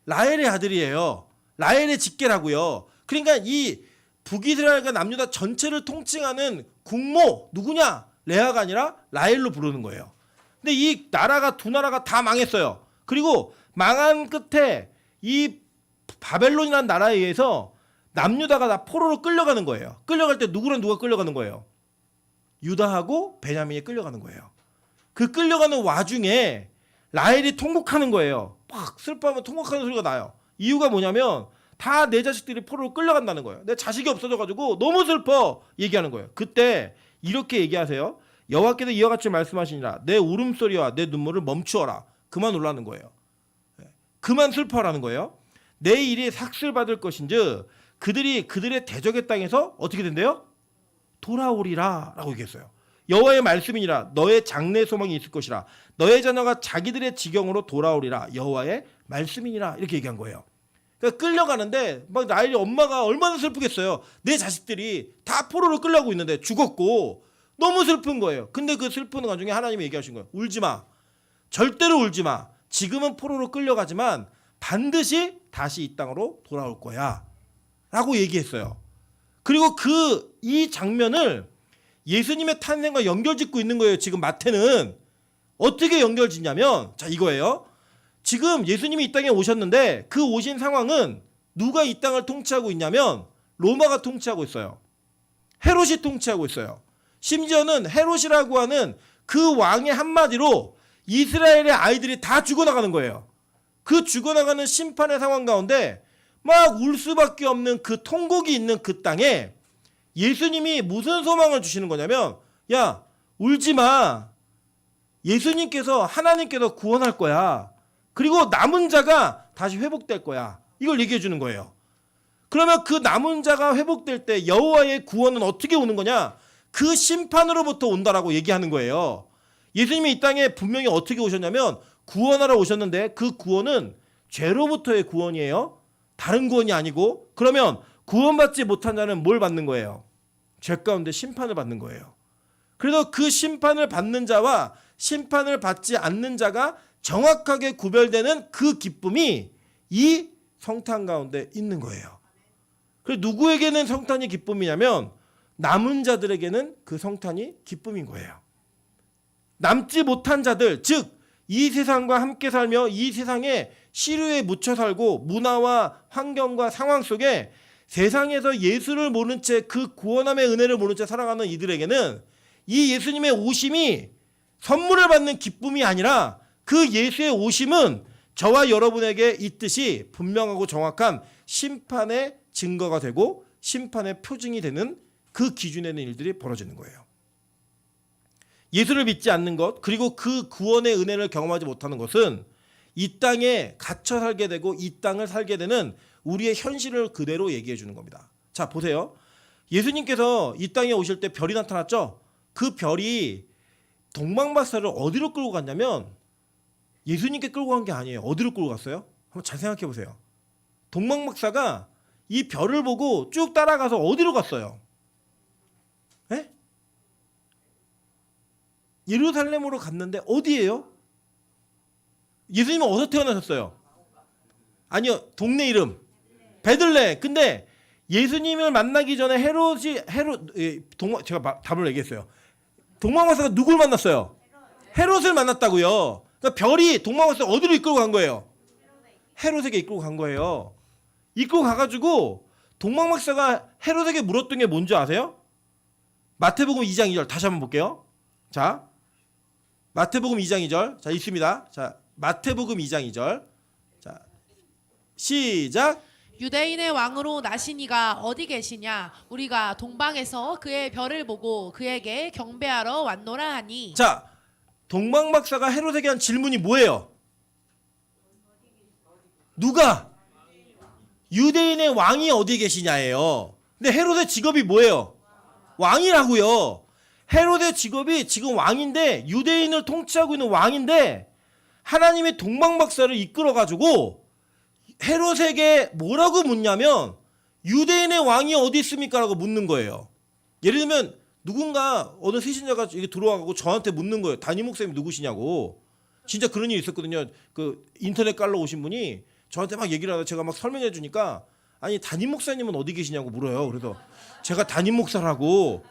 Speaker 1: 라헬의 아들이에요. 라헬의 직계라고요. 그러니까 이 북이스라엘과 남유다 전체를 통칭하는 국모 누구냐? 레아가 아니라 라헬로 부르는 거예요. 근데 이 나라가 두 나라가 다 망했어요. 그리고 망한 끝에 이 바벨론이라는 나라에 의해서 남유다가 다 포로로 끌려가는 거예요. 끌려갈 때 누구랑 누가 끌려가는 거예요? 유다하고 베냐민이 끌려가는 거예요. 그 끌려가는 와중에 라헬이 통곡하는 거예요. 막 슬퍼하면 통곡하는 소리가 나요. 이유가 뭐냐면 다 내 자식들이 포로로 끌려간다는 거예요. 내 자식이 없어져가지고 너무 슬퍼 얘기하는 거예요. 그때 이렇게 얘기하세요. 여호와께서 이와 같이 말씀하시니라. 내 울음소리와 내 눈물을 멈추어라. 그만 울라는 거예요. 그만 슬퍼하라는 거예요. 내 일이 삭슬받을 것인즉 그들이 그들의 대적의 땅에서 어떻게 된대요? 돌아오리라 라고 얘기했어요. 여호와의 말씀이니라. 너의 장래 소망이 있을 것이라. 너의 자녀가 자기들의 지경으로 돌아오리라. 여호와의 말씀이니라. 이렇게 얘기한 거예요. 그러니까 끌려가는데 막 라헬이 엄마가 얼마나 슬프겠어요. 내 자식들이 다 포로로 끌려가고 있는데 죽었고 너무 슬픈 거예요. 근데 그 슬픈 와중에 하나님이 얘기하신 거예요. 울지 마. 절대로 울지 마. 지금은 포로로 끌려가지만 반드시 다시 이 땅으로 돌아올 거야 라고 얘기했어요. 그리고 이 장면을 예수님의 탄생과 연결짓고 있는 거예요. 지금 마태는 어떻게 연결짓냐면, 자 이거예요. 지금 예수님이 이 땅에 오셨는데 그 오신 상황은 누가 이 땅을 통치하고 있냐면 로마가 통치하고 있어요. 헤롯이 통치하고 있어요. 심지어는 헤롯이라고 하는 그 왕의 한마디로 이스라엘의 아이들이 다 죽어나가는 거예요. 그 죽어나가는 심판의 상황 가운데 막 울 수밖에 없는 그 통곡이 있는 그 땅에 예수님이 무슨 소망을 주시는 거냐면, 야 울지 마. 예수님께서 하나님께서 구원할 거야. 그리고 남은 자가 다시 회복될 거야. 이걸 얘기해 주는 거예요. 그러면 그 남은 자가 회복될 때 여호와의 구원은 어떻게 오는 거냐? 그 심판으로부터 온다라고 얘기하는 거예요. 예수님이 이 땅에 분명히 어떻게 오셨냐면 구원하러 오셨는데 그 구원은 죄로부터의 구원이에요. 다른 구원이 아니고, 그러면 구원받지 못한 자는 뭘 받는 거예요? 죄 가운데 심판을 받는 거예요. 그래서 그 심판을 받는 자와 심판을 받지 않는 자가 정확하게 구별되는 그 기쁨이 이 성탄 가운데 있는 거예요. 그래서 누구에게는 성탄이 기쁨이냐면 남은 자들에게는 그 성탄이 기쁨인 거예요. 남지 못한 자들, 즉 이 세상과 함께 살며 이 세상에 시류에 묻혀 살고 문화와 환경과 상황 속에 세상에서 예수를 모른 채 그 구원함의 은혜를 모른 채 살아가는 이들에게는 이 예수님의 오심이 선물을 받는 기쁨이 아니라 그 예수의 오심은 저와 여러분에게 있듯이 분명하고 정확한 심판의 증거가 되고 심판의 표징이 되는 그 기준에 있는 일들이 벌어지는 거예요. 예수를 믿지 않는 것, 그리고 그 구원의 은혜를 경험하지 못하는 것은 이 땅에 갇혀 살게 되고 이 땅을 살게 되는 우리의 현실을 그대로 얘기해 주는 겁니다. 자 보세요. 예수님께서 이 땅에 오실 때 별이 나타났죠. 그 별이 동방박사를 어디로 끌고 갔냐면 예수님께 끌고 간 게 아니에요. 어디로 끌고 갔어요? 한번 잘 생각해 보세요. 동방박사가 이 별을 보고 쭉 따라가서 어디로 갔어요? 에? 예루살렘으로 갔는데 어디예요? 예수님은 어디서 태어나셨어요? 아니요, 동네 이름 베들레. 근데 예수님을 만나기 전에 제가 답을 얘기했어요. 동방박사가 누굴 만났어요? 헤롯을 만났다고요. 그러니까 별이 동방박사 어디로 이끌고 간 거예요? 헤롯에게 이끌고 간 거예요. 이끌고 가가지고 동방박사가 헤롯에게 물었던 게 뭔지 아세요? 마태복음 2장 2절 다시 한번 볼게요. 자, 마태복음 2장 2절. 자, 있습니다. 자, 마태복음 2장 2절. 자, 시작.
Speaker 2: 유대인의 왕으로 나신 이가 어디 계시냐? 우리가 동방에서 그의 별을 보고 그에게 경배하러 왔노라 하니.
Speaker 1: 자, 동방박사가 헤롯에게 한 질문이 뭐예요? 누가? 유대인의 왕이 어디 계시냐예요. 근데 헤롯의 직업이 뭐예요? 왕이라고요. 헤롯의 직업이 지금 왕인데, 유대인을 통치하고 있는 왕인데, 하나님이 동방박사를 이끌어가지고 헤롯에게 뭐라고 묻냐면 유대인의 왕이 어디 있습니까? 라고 묻는 거예요. 예를 들면 누군가 어느 세신자가 이게 들어와가지고 저한테 묻는 거예요. 담임 목사님 누구시냐고. 진짜 그런 일이 있었거든요. 그 인터넷 깔러 오신 분이 저한테 막 얘기를 하다 제가 막 설명해 주니까 아니 담임 목사님은 어디 계시냐고 물어요. 그래서 제가 담임 목사라고.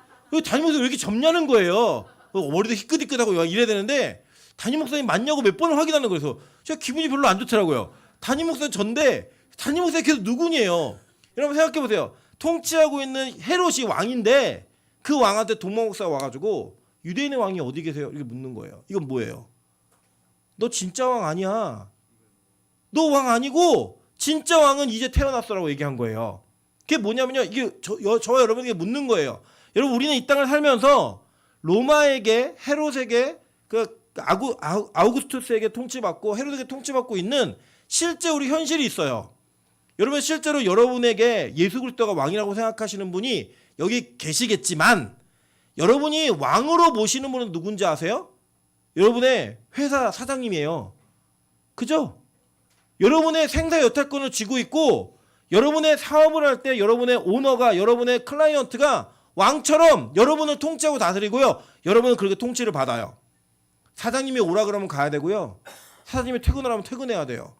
Speaker 1: 담임 목사님 왜 이렇게 젊냐는 거예요. 머리도 희끗희끗하고 이래야 되는데 담임 목사님 맞냐고 몇 번을 확인하는 거예요. 그래서 제가 기분이 별로 안 좋더라고요. 담임 목사님 전데 담임 목사님 계속 누구니에요. 여러분 생각해 보세요. 통치하고 있는 헤롯이 왕인데 그 왕한테 동방박사가 와가지고 유대인의 왕이 어디 계세요? 이렇게 묻는 거예요. 이건 뭐예요? 너 진짜 왕 아니야. 너 왕 아니고 진짜 왕은 이제 태어났어라고 얘기한 거예요. 그게 뭐냐면요. 이게 저와 여러분에게 묻는 거예요. 여러분 우리는 이 땅을 살면서 로마에게 헤롯에게 아우구스투스에게 통치받고 헤롯에게 통치받고 있는 실제 우리 현실이 있어요. 여러분 실제로 여러분에게 예수 그리스도가 왕이라고 생각하시는 분이 여기 계시겠지만 여러분이 왕으로 모시는 분은 누군지 아세요? 여러분의 회사 사장님이에요. 그죠? 여러분의 생사 여탈권을 쥐고 있고 여러분의 사업을 할 때 여러분의 오너가 여러분의 클라이언트가 왕처럼 여러분을 통치하고 다스리고요. 여러분은 그렇게 통치를 받아요. 사장님이 오라 그러면 가야 되고요. 사장님이 퇴근하라면 퇴근해야 돼요.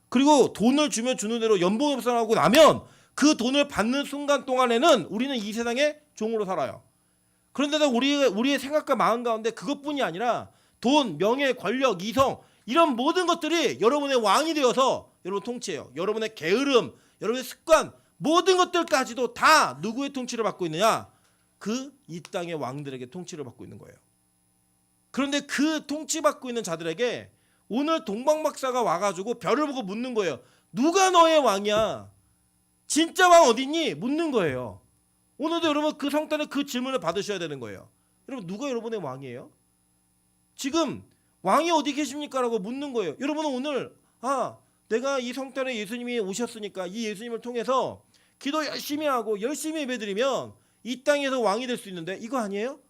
Speaker 1: 그리고 돈을 주면 주는 대로 연봉 협상하고 나면 그 돈을 받는 순간 동안에는 우리는 이 세상의 종으로 살아요. 그런데도 우리의 생각과 마음 가운데 그것뿐이 아니라 돈, 명예, 권력, 이성 이런 모든 것들이 여러분의 왕이 되어서 여러분 통치해요. 여러분의 게으름, 여러분의 습관 모든 것들까지도 다 누구의 통치를 받고 있느냐? 그 이 땅의 왕들에게 통치를 받고 있는 거예요. 그런데 그 통치받고 있는 자들에게 오늘 동방박사가 와가지고 별을 보고 묻는 거예요. 누가 너의 왕이야? 진짜 왕 어딨니? 묻는 거예요. 오늘도 여러분 그 성탄에 그 질문을 받으셔야 되는 거예요. 여러분 누가 여러분의 왕이에요? 지금 왕이 어디 계십니까? 라고 묻는 거예요. 여러분은 오늘 내가 이 성탄에 예수님이 오셨으니까 이 예수님을 통해서 기도 열심히 하고 열심히 예배드리면 이 땅에서 왕이 될 수 있는데 이거 아니에요?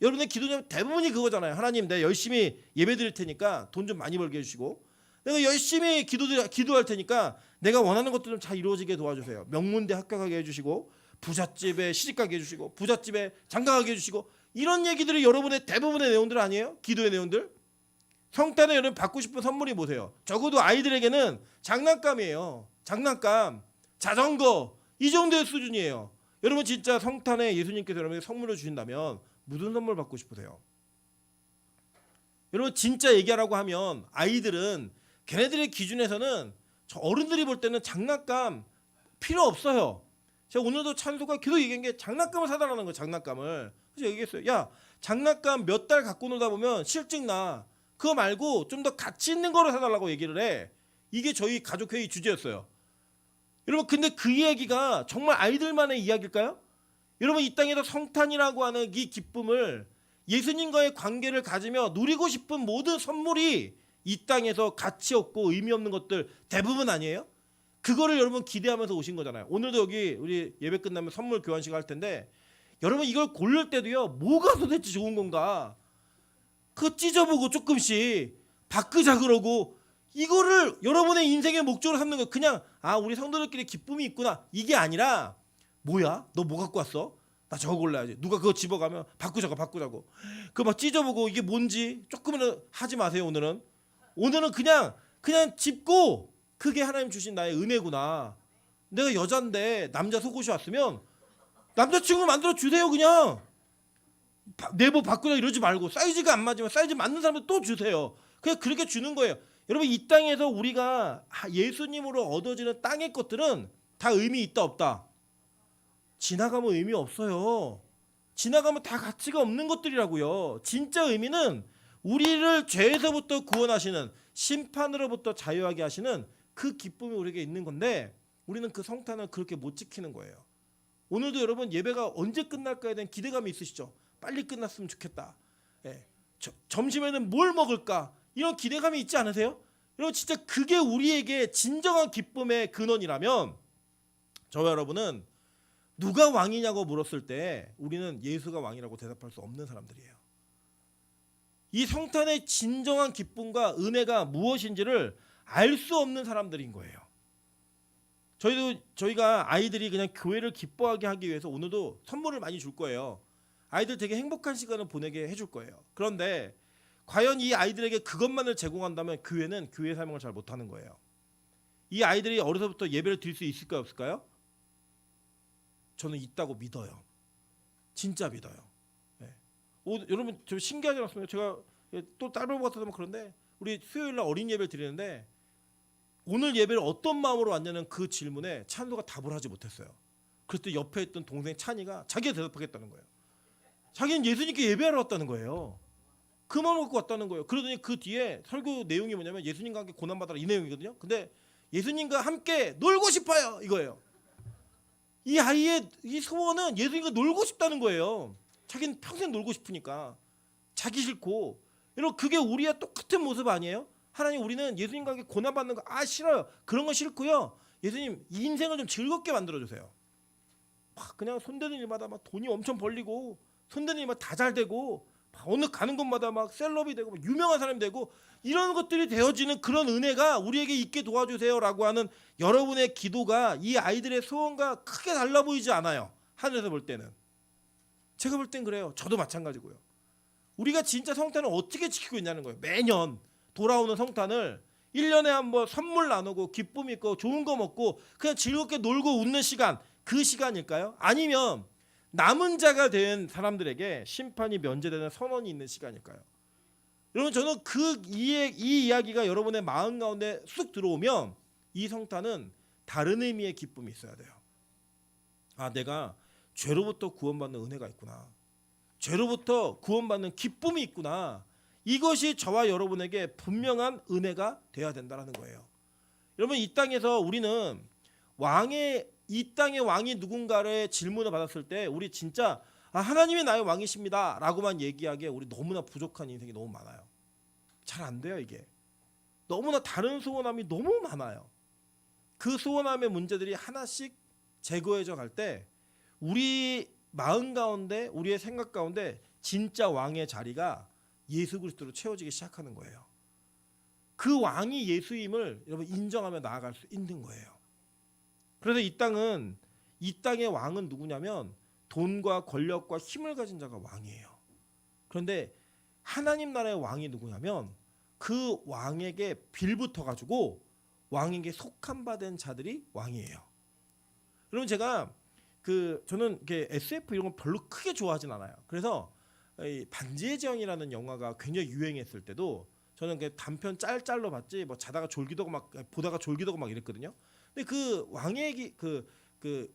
Speaker 1: 여러분의 기도 대부분이 그거잖아요. 하나님 내가 열심히 예배드릴 테니까 돈 좀 많이 벌게 해주시고 내가 열심히 기도할 테니까 내가 원하는 것들 좀 잘 이루어지게 도와주세요. 명문대 합격하게 해주시고 부잣집에 시집가게 해주시고 부잣집에 장가가게 해주시고 이런 얘기들이 여러분의 대부분의 내용들 아니에요? 기도의 내용들. 성탄에 여러분 받고 싶은 선물이 뭐세요? 적어도 아이들에게는 장난감이에요. 장난감, 자전거 이 정도의 수준이에요. 여러분 진짜 성탄에 예수님께서 여러분에게 선물을 주신다면 무슨 선물 받고 싶으세요? 여러분 진짜 얘기하라고 하면 아이들은 걔네들의 기준에서는 저 어른들이 볼 때는 장난감 필요 없어요. 제가 오늘도 찬수가 계속 얘기한 게 장난감을 사달라는 거예요. 장난감을. 그래서 얘기했어요. 야 장난감 몇 달 갖고 놀다 보면 실증 나. 그거 말고 좀 더 가치 있는 거를 사달라고 얘기를 해. 이게 저희 가족회의 주제였어요. 여러분 근데 그 이야기가 정말 아이들만의 이야기일까요? 여러분 이 땅에서 성탄이라고 하는 이 기쁨을 예수님과의 관계를 가지며 누리고 싶은 모든 선물이 이 땅에서 가치 없고 의미 없는 것들 대부분 아니에요? 그거를 여러분 기대하면서 오신 거잖아요. 오늘도 여기 우리 예배 끝나면 선물 교환식 할 텐데 여러분 이걸 고를 때도요. 뭐가 도대체 좋은 건가? 그거 찢어보고 조금씩 바꾸자 그러고 이거를 여러분의 인생의 목적으로 삼는 거 그냥 우리 성도들끼리 기쁨이 있구나 이게 아니라 뭐야? 너 뭐 갖고 왔어? 나 저거 골라야지. 누가 그거 집어가면 바꾸자고. 그거 막 찢어보고 이게 뭔지 조금은 하지 마세요. 오늘은 그냥 짚고 그게 하나님 주신 나의 은혜구나. 내가 여잔데 남자 속옷이 왔으면 남자친구 만들어 주세요. 그냥 내부 바꾸자 이러지 말고 사이즈가 안 맞으면 사이즈 맞는 사람들 또 주세요. 그냥 그렇게 주는 거예요. 여러분 이 땅에서 우리가 예수님으로 얻어지는 땅의 것들은 다 의미 있다 없다. 지나가면 의미 없어요. 지나가면 다 가치가 없는 것들이라고요. 진짜 의미는 우리를 죄에서부터 구원하시는 심판으로부터 자유하게 하시는 그 기쁨이 우리에게 있는 건데 우리는 그 성탄을 그렇게 못 지키는 거예요. 오늘도 여러분 예배가 언제 끝날까에 대한 기대감이 있으시죠? 빨리 끝났으면 좋겠다. 점심에는 뭘 먹을까? 이런 기대감이 있지 않으세요? 여러분 진짜 그게 우리에게 진정한 기쁨의 근원이라면 저와 여러분은 누가 왕이냐고 물었을 때 우리는 예수가 왕이라고 대답할 수 없는 사람들이에요. 이 성탄의 진정한 기쁨과 은혜가 무엇인지를 알 수 없는 사람들인 거예요. 저희가 아이들이 그냥 교회를 기뻐하게 하기 위해서 오늘도 선물을 많이 줄 거예요. 아이들 되게 행복한 시간을 보내게 해줄 거예요. 그런데 과연 이 아이들에게 그것만을 제공한다면 교회는 교회 사명을 잘 못하는 거예요. 이 아이들이 어려서부터 예배를 드릴 수 있을까요 없을까요? 저는 있다고 믿어요. 진짜 믿어요. 네. 여러분 저 신기하지 않습니까? 제가 또 딸을 같아서 그런데 우리 수요일날 어린 예배를 드리는데 오늘 예배를 어떤 마음으로 왔냐는 그 질문에 찬도가 답을 하지 못했어요. 그랬더니 옆에 있던 동생 찬이가 자기가 대답하겠다는 거예요. 자기는 예수님께 예배하러 왔다는 거예요. 그 마음을 갖고 왔다는 거예요. 그러더니 그 뒤에 설교 내용이 뭐냐면 예수님과 함께 고난받아라 이 내용이거든요. 근데 예수님과 함께 놀고 싶어요 이거예요. 이 아이의 이 소원은 예수님과 놀고 싶다는 거예요. 자기는 평생 놀고 싶으니까 자기 싫고 여러분 그게 우리와 똑같은 모습 아니에요? 하나님 우리는 예수님과 함께 고난받는 거 싫어요. 그런 거 싫고요. 예수님 이 인생을 좀 즐겁게 만들어주세요. 막 그냥 손대는 일마다 막 돈이 엄청 벌리고 손대는 일마다 다 잘 되고 어느 가는 곳마다 막 셀럽이 되고 막 유명한 사람이 되고 이런 것들이 되어지는 그런 은혜가 우리에게 있게 도와주세요라고 하는 여러분의 기도가 이 아이들의 소원과 크게 달라 보이지 않아요. 하늘에서 볼 때는. 제가 볼 땐 그래요. 저도 마찬가지고요. 우리가 진짜 성탄을 어떻게 지키고 있냐는 거예요. 매년 돌아오는 성탄을 1년에 한번 선물 나누고 기쁨 있고 좋은 거 먹고 그냥 즐겁게 놀고 웃는 시간 그 시간일까요? 아니면 남은 자가 된 사람들에게 심판이 면제되는 선언이 있는 시간일까요? 여러분 저는 이 이야기가 여러분의 마음 가운데 쑥 들어오면 이 성탄은 다른 의미의 기쁨이 있어야 돼요. 내가 죄로부터 구원받는 은혜가 있구나. 죄로부터 구원받는 기쁨이 있구나. 이것이 저와 여러분에게 분명한 은혜가 돼야 된다는 거예요. 여러분 이 땅에서 우리는 이 땅의 왕이 누군가를 질문을 받았을 때 우리 진짜 하나님이 나의 왕이십니다 라고만 얘기하기에 우리 너무나 부족한 인생이 너무 많아요. 잘 안 돼요 이게. 너무나 다른 소원함이 너무 많아요. 그 소원함의 문제들이 하나씩 제거해져 갈 때 우리 마음 가운데 우리의 생각 가운데 진짜 왕의 자리가 예수 그리스도로 채워지기 시작하는 거예요. 그 왕이 예수임을 여러분 인정하며 나아갈 수 있는 거예요. 그래서 이 땅의 왕은 누구냐면 돈과 권력과 힘을 가진 자가 왕이에요. 그런데 하나님 나라의 왕이 누구냐면 그 왕에게 빌붙어 가지고 왕에게 속한 바 된 자들이 왕이에요. 여러분 제가 저는 SF 이런 거 별로 크게 좋아하진 않아요. 그래서 이 반지의 제왕이라는 영화가 굉장히 유행했을 때도 저는 단편 짤로 봤지 뭐 자다가 졸기도 하고 막 보다가 졸기도 하고 막 이랬거든요. 근데 그 왕의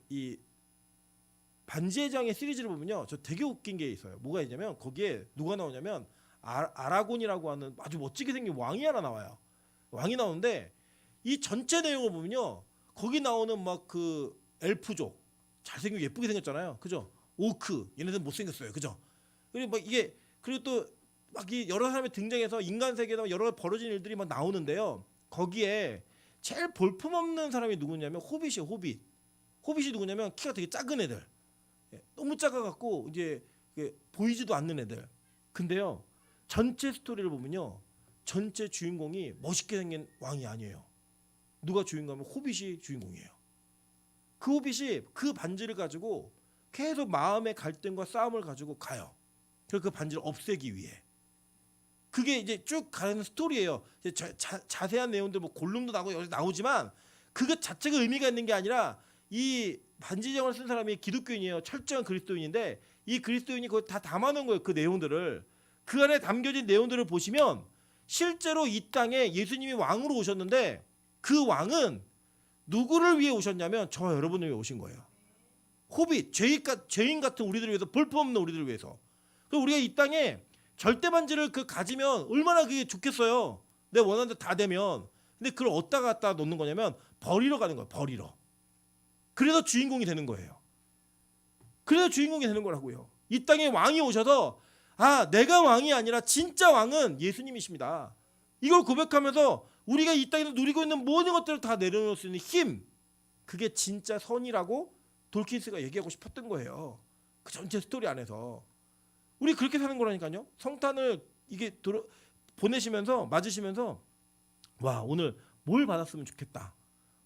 Speaker 1: 이 반지의 제왕의 시리즈를 보면요, 저 되게 웃긴 게 있어요. 뭐가 있냐면 거기에 누가 나오냐면 아라곤이라고 하는 아주 멋지게 생긴 왕이 하나 나와요. 왕이 나오는데 이 전체 내용을 보면요, 거기 나오는 막 그 엘프족 잘생기고 예쁘게 생겼잖아요, 그죠? 오크 얘네들 못 생겼어요, 그죠? 그리고 막 그리고 또 막 여러 사람이 등장해서 인간 세계에서 여러 벌어진 일들이 막 나오는데요. 거기에 제일 볼품없는 사람이 누구냐면 호빗이에요. 호빗이 누구냐면 키가 되게 작은 애들, 너무 작아갖고 이제 보이지도 않는 애들. 근데요, 전체 스토리를 보면요, 전체 주인공이 멋있게 생긴 왕이 아니에요. 누가 주인공이면 호빗이 주인공이에요. 그 호빗이 그 반지를 가지고 계속 마음의 갈등과 싸움을 가지고 가요. 그래서 그 반지를 없애기 위해. 그게 이제 쭉 가는 스토리예요. 이제 자세한 내용들 뭐 골룸도 나오고 여기 나오지만 그것 자체가 의미가 있는 게 아니라 이 반지정을 쓴 사람이 기독교인이에요. 철저한 그리스도인인데 이 그리스도인이 그걸 다 담아놓은 거예요. 그 내용들을. 그 안에 담겨진 내용들을 보시면 실제로 이 땅에 예수님이 왕으로 오셨는데 그 왕은 누구를 위해 오셨냐면 저와 여러분을 위해 오신 거예요. 호빗, 죄인 같은 우리들을 위해서, 볼품없는 우리들을 위해서. 그리고 우리가 이 땅에 절대 반지를 그 가지면 얼마나 그게 좋겠어요. 내 원하는 데 다 되면. 근데 그걸 어디다 갖다 놓는 거냐면 버리러 가는 거예요. 버리러. 그래서 주인공이 되는 거예요. 그래서 주인공이 되는 거라고요. 이 땅에 왕이 오셔서 내가 왕이 아니라 진짜 왕은 예수님이십니다. 이걸 고백하면서 우리가 이 땅에서 누리고 있는 모든 것들을 다 내려놓을 수 있는 힘, 그게 진짜 선이라고 돌킨스가 얘기하고 싶었던 거예요. 그 전체 스토리 안에서. 우리 그렇게 사는 거라니까요. 성탄을 이게 보내시면서 맞으시면서 와, 오늘 뭘 받았으면 좋겠다,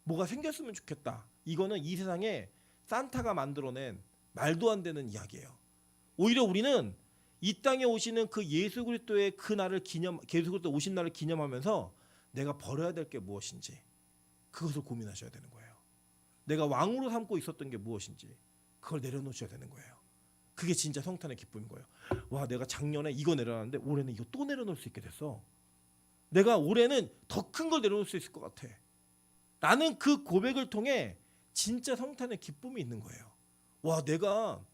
Speaker 1: 뭐가 생겼으면 좋겠다. 이거는 이 세상에 산타가 만들어낸 말도 안 되는 이야기예요. 오히려 우리는 이 땅에 오시는 그 예수 그리스도의 그 날을 예수 그리스도 오신 날을 기념하면서 내가 버려야 될 게 무엇인지 그것을 고민하셔야 되는 거예요. 내가 왕으로 삼고 있었던 게 무엇인지 그걸 내려놓으셔야 되는 거예요. 그게 진짜 성탄의 기쁨인 거예요. 와, 내가 작년에 이거 내려놨는데 올해는 이거 또 내려놓을 수 있게 됐어. 내가 올해는 더 큰 걸 내려놓을 수 있을 것 같아. 나는 그 고백을 통해 진짜 성탄의 기쁨이 있는 거예요. 와, 내가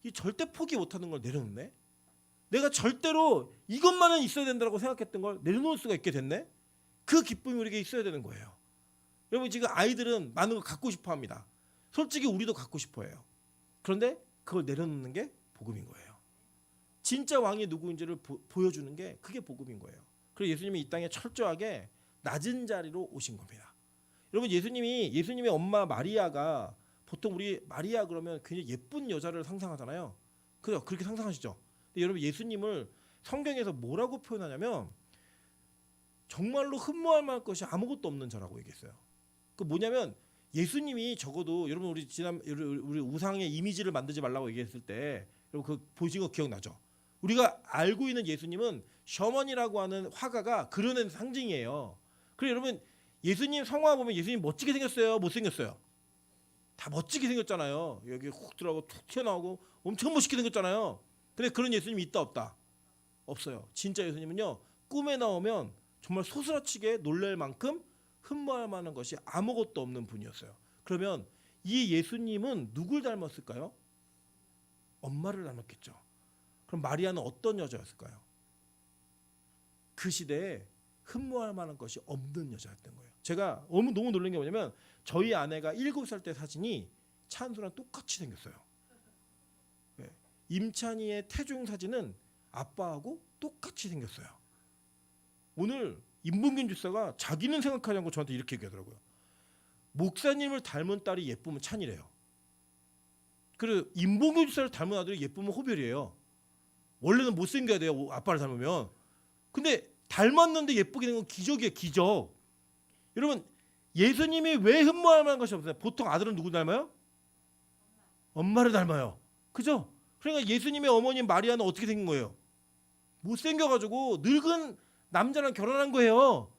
Speaker 1: 이 절대 포기 못하는 걸 내려놓네. 내가 절대로 이것만은 있어야 된다고 생각했던 걸 내려놓을 수가 있게 됐네. 그 기쁨이 우리에게 있어야 되는 거예요. 여러분, 지금 아이들은 많은 걸 갖고 싶어 합니다. 솔직히 우리도 갖고 싶어 해요. 그런데 그걸 내려놓는 게 복음인 거예요. 진짜 왕이 누구인지를 보여주는 게 그게 복음인 거예요. 그리고 예수님이 이 땅에 철저하게 낮은 자리로 오신 겁니다. 여러분, 예수님의 엄마 마리아가, 보통 우리 마리아 그러면 굉장히 예쁜 여자를 상상하잖아요. 그죠? 그렇게 상상하시죠? 근데 여러분, 예수님을 성경에서 뭐라고 표현하냐면 정말로 흠모할 만한 것이 아무것도 없는 자라고 얘기했어요. 그 뭐냐면 예수님이 적어도, 여러분 우리 우상의 이미지를 만들지 말라고 얘기했을 때 여러분 그 보신 거 기억나죠? 우리가 알고 있는 예수님은 셔먼이라고 하는 화가가 그려낸 상징이에요. 그리고 여러분, 예수님 성화 보면 예수님 멋지게 생겼어요? 못 생겼어요? 다 멋지게 생겼잖아요. 여기 훅 들어가고 툭 튀어나오고 엄청 멋있게 생겼잖아요. 근데 그런 예수님이 있다 없다? 없어요. 진짜 예수님은요, 꿈에 나오면 정말 소스라치게 놀랄 만큼 흠모할 만한 것이 아무것도 없는 분이었어요. 그러면 이 예수님은 누굴 닮았을까요? 엄마를 닮았겠죠. 그럼 마리아는 어떤 여자였을까요? 그 시대에 흠모할 만한 것이 없는 여자였던 거예요. 제가 너무 놀란 게 뭐냐면 저희 아내가 7살 때 사진이 찬수랑 똑같이 생겼어요. 네. 임찬이의 태중 사진은 아빠하고 똑같이 생겼어요. 오늘 임봉균 집사가 자기는 생각하지 않고 저한테 이렇게 얘기하더라고요. 목사님을 닮은 딸이 예쁘면 찬이래요. 그리고 임봉균 집사를 닮은 아들이 예쁘면 호별이에요. 원래는 못생겨야 돼요, 아빠를 닮으면. 근데 닮았는데 예쁘게 된 건 기적이에요, 기적. 여러분, 예수님이 왜 흠모할 만한 것이 없어요? 보통 아들은 누구 닮아요? 엄마를 닮아요. 그죠? 그러니까 예수님의 어머니 마리아는 어떻게 생긴 거예요? 못생겨가지고 늙은 남자랑 결혼한 거예요.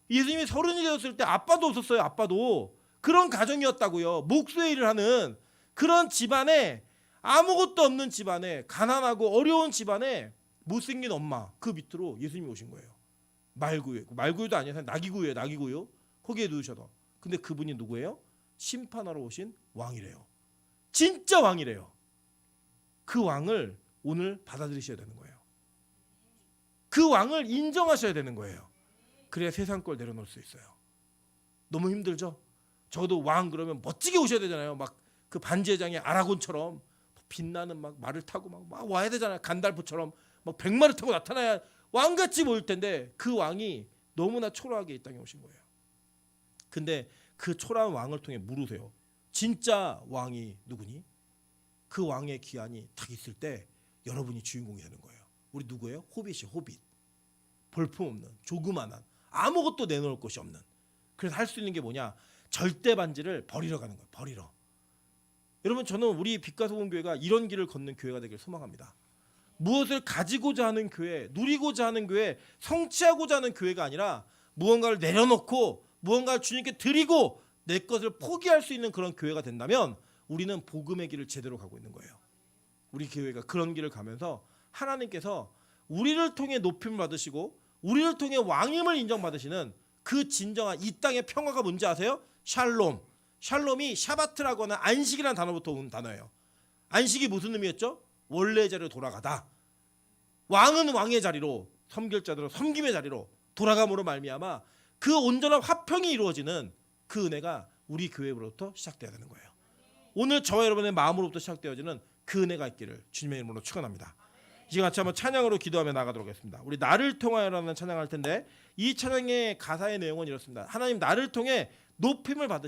Speaker 1: 예수님이 30이 되었을 때 아빠도 없었어요. 아빠도. 그런 가정이었다고요. 목수의 일을 하는 그런 집안에, 아무것도 없는 집안에, 가난하고 어려운 집안에 못생긴 엄마, 그 밑으로 예수님이 오신 거예요. 말구유도 아니에요. 나귀구유예요. 나귀구유. 거기에 누우셔도. 근데 그분이 누구예요? 심판하러 오신 왕이래요. 진짜 왕이래요. 그 왕을 오늘 받아들이셔야 되는 거예요. 그 왕을 인정하셔야 되는 거예요. 그래야 세상 걸 내려놓을 수 있어요. 너무 힘들죠? 적어도 왕 그러면 멋지게 오셔야 되잖아요. 막 그 반지의 장의 아라곤처럼 빛나는 막 말을 타고 막 와야 되잖아요. 간달프처럼 막 100마를 타고 나타나야 왕같이 보일 텐데 그 왕이 너무나 초라하게 이 땅에 오신 거예요. 근데 그 초라한 왕을 통해 물으세요. 진짜 왕이 누구니? 그 왕의 기한이 딱 있을 때 여러분이 주인공이 되는 거예요. 우리 누구예요? 호빗이 호빗. 볼품없는 조그만한 아무것도 내놓을 곳이 없는. 그래서 할 수 있는 게 뭐냐? 절대 반지를 버리러 가는 거예요. 버리러. 여러분 저는 우리 빛과 소금 교회가 이런 길을 걷는 교회가 되길 소망합니다. 무엇을 가지고자 하는 교회, 누리고자 하는 교회, 성취하고자 하는 교회가 아니라 무언가를 내려놓고 무언가를 주님께 드리고 내 것을 포기할 수 있는 그런 교회가 된다면 우리는 복음의 길을 제대로 가고 있는 거예요. 우리 교회가 그런 길을 가면서 하나님께서 우리를 통해 높임을 받으시고 우리를 통해 왕임을 인정받으시는 그 진정한 이 땅의 평화가 뭔지 아세요? 샬롬. 샬롬이 샤바트라고 하는 안식이라는 단어부터 온 단어예요. 안식이 무슨 의미였죠? 원래의 자리로 돌아가다. 왕은 왕의 자리로, 섬길 자들은 섬김의 자리로 돌아감으로 말미암아 그 온전한 화평이 이루어지는 그 은혜가 우리 교회로부터 시작돼야 되는 거예요. 오늘 저와 여러분의 마음으로부터 시작되어지는 그 은혜가 있기를 주님의 이름으로 축원합니다. 이 시간 같이 한번 찬양으로 기도하며 나가도록 하겠습니다. 우리 나를 통하여라는 찬양을 할 텐데 이 찬양의 가사의 내용은 이렇습니다. 하나님 나를 통해 높임을 받으시는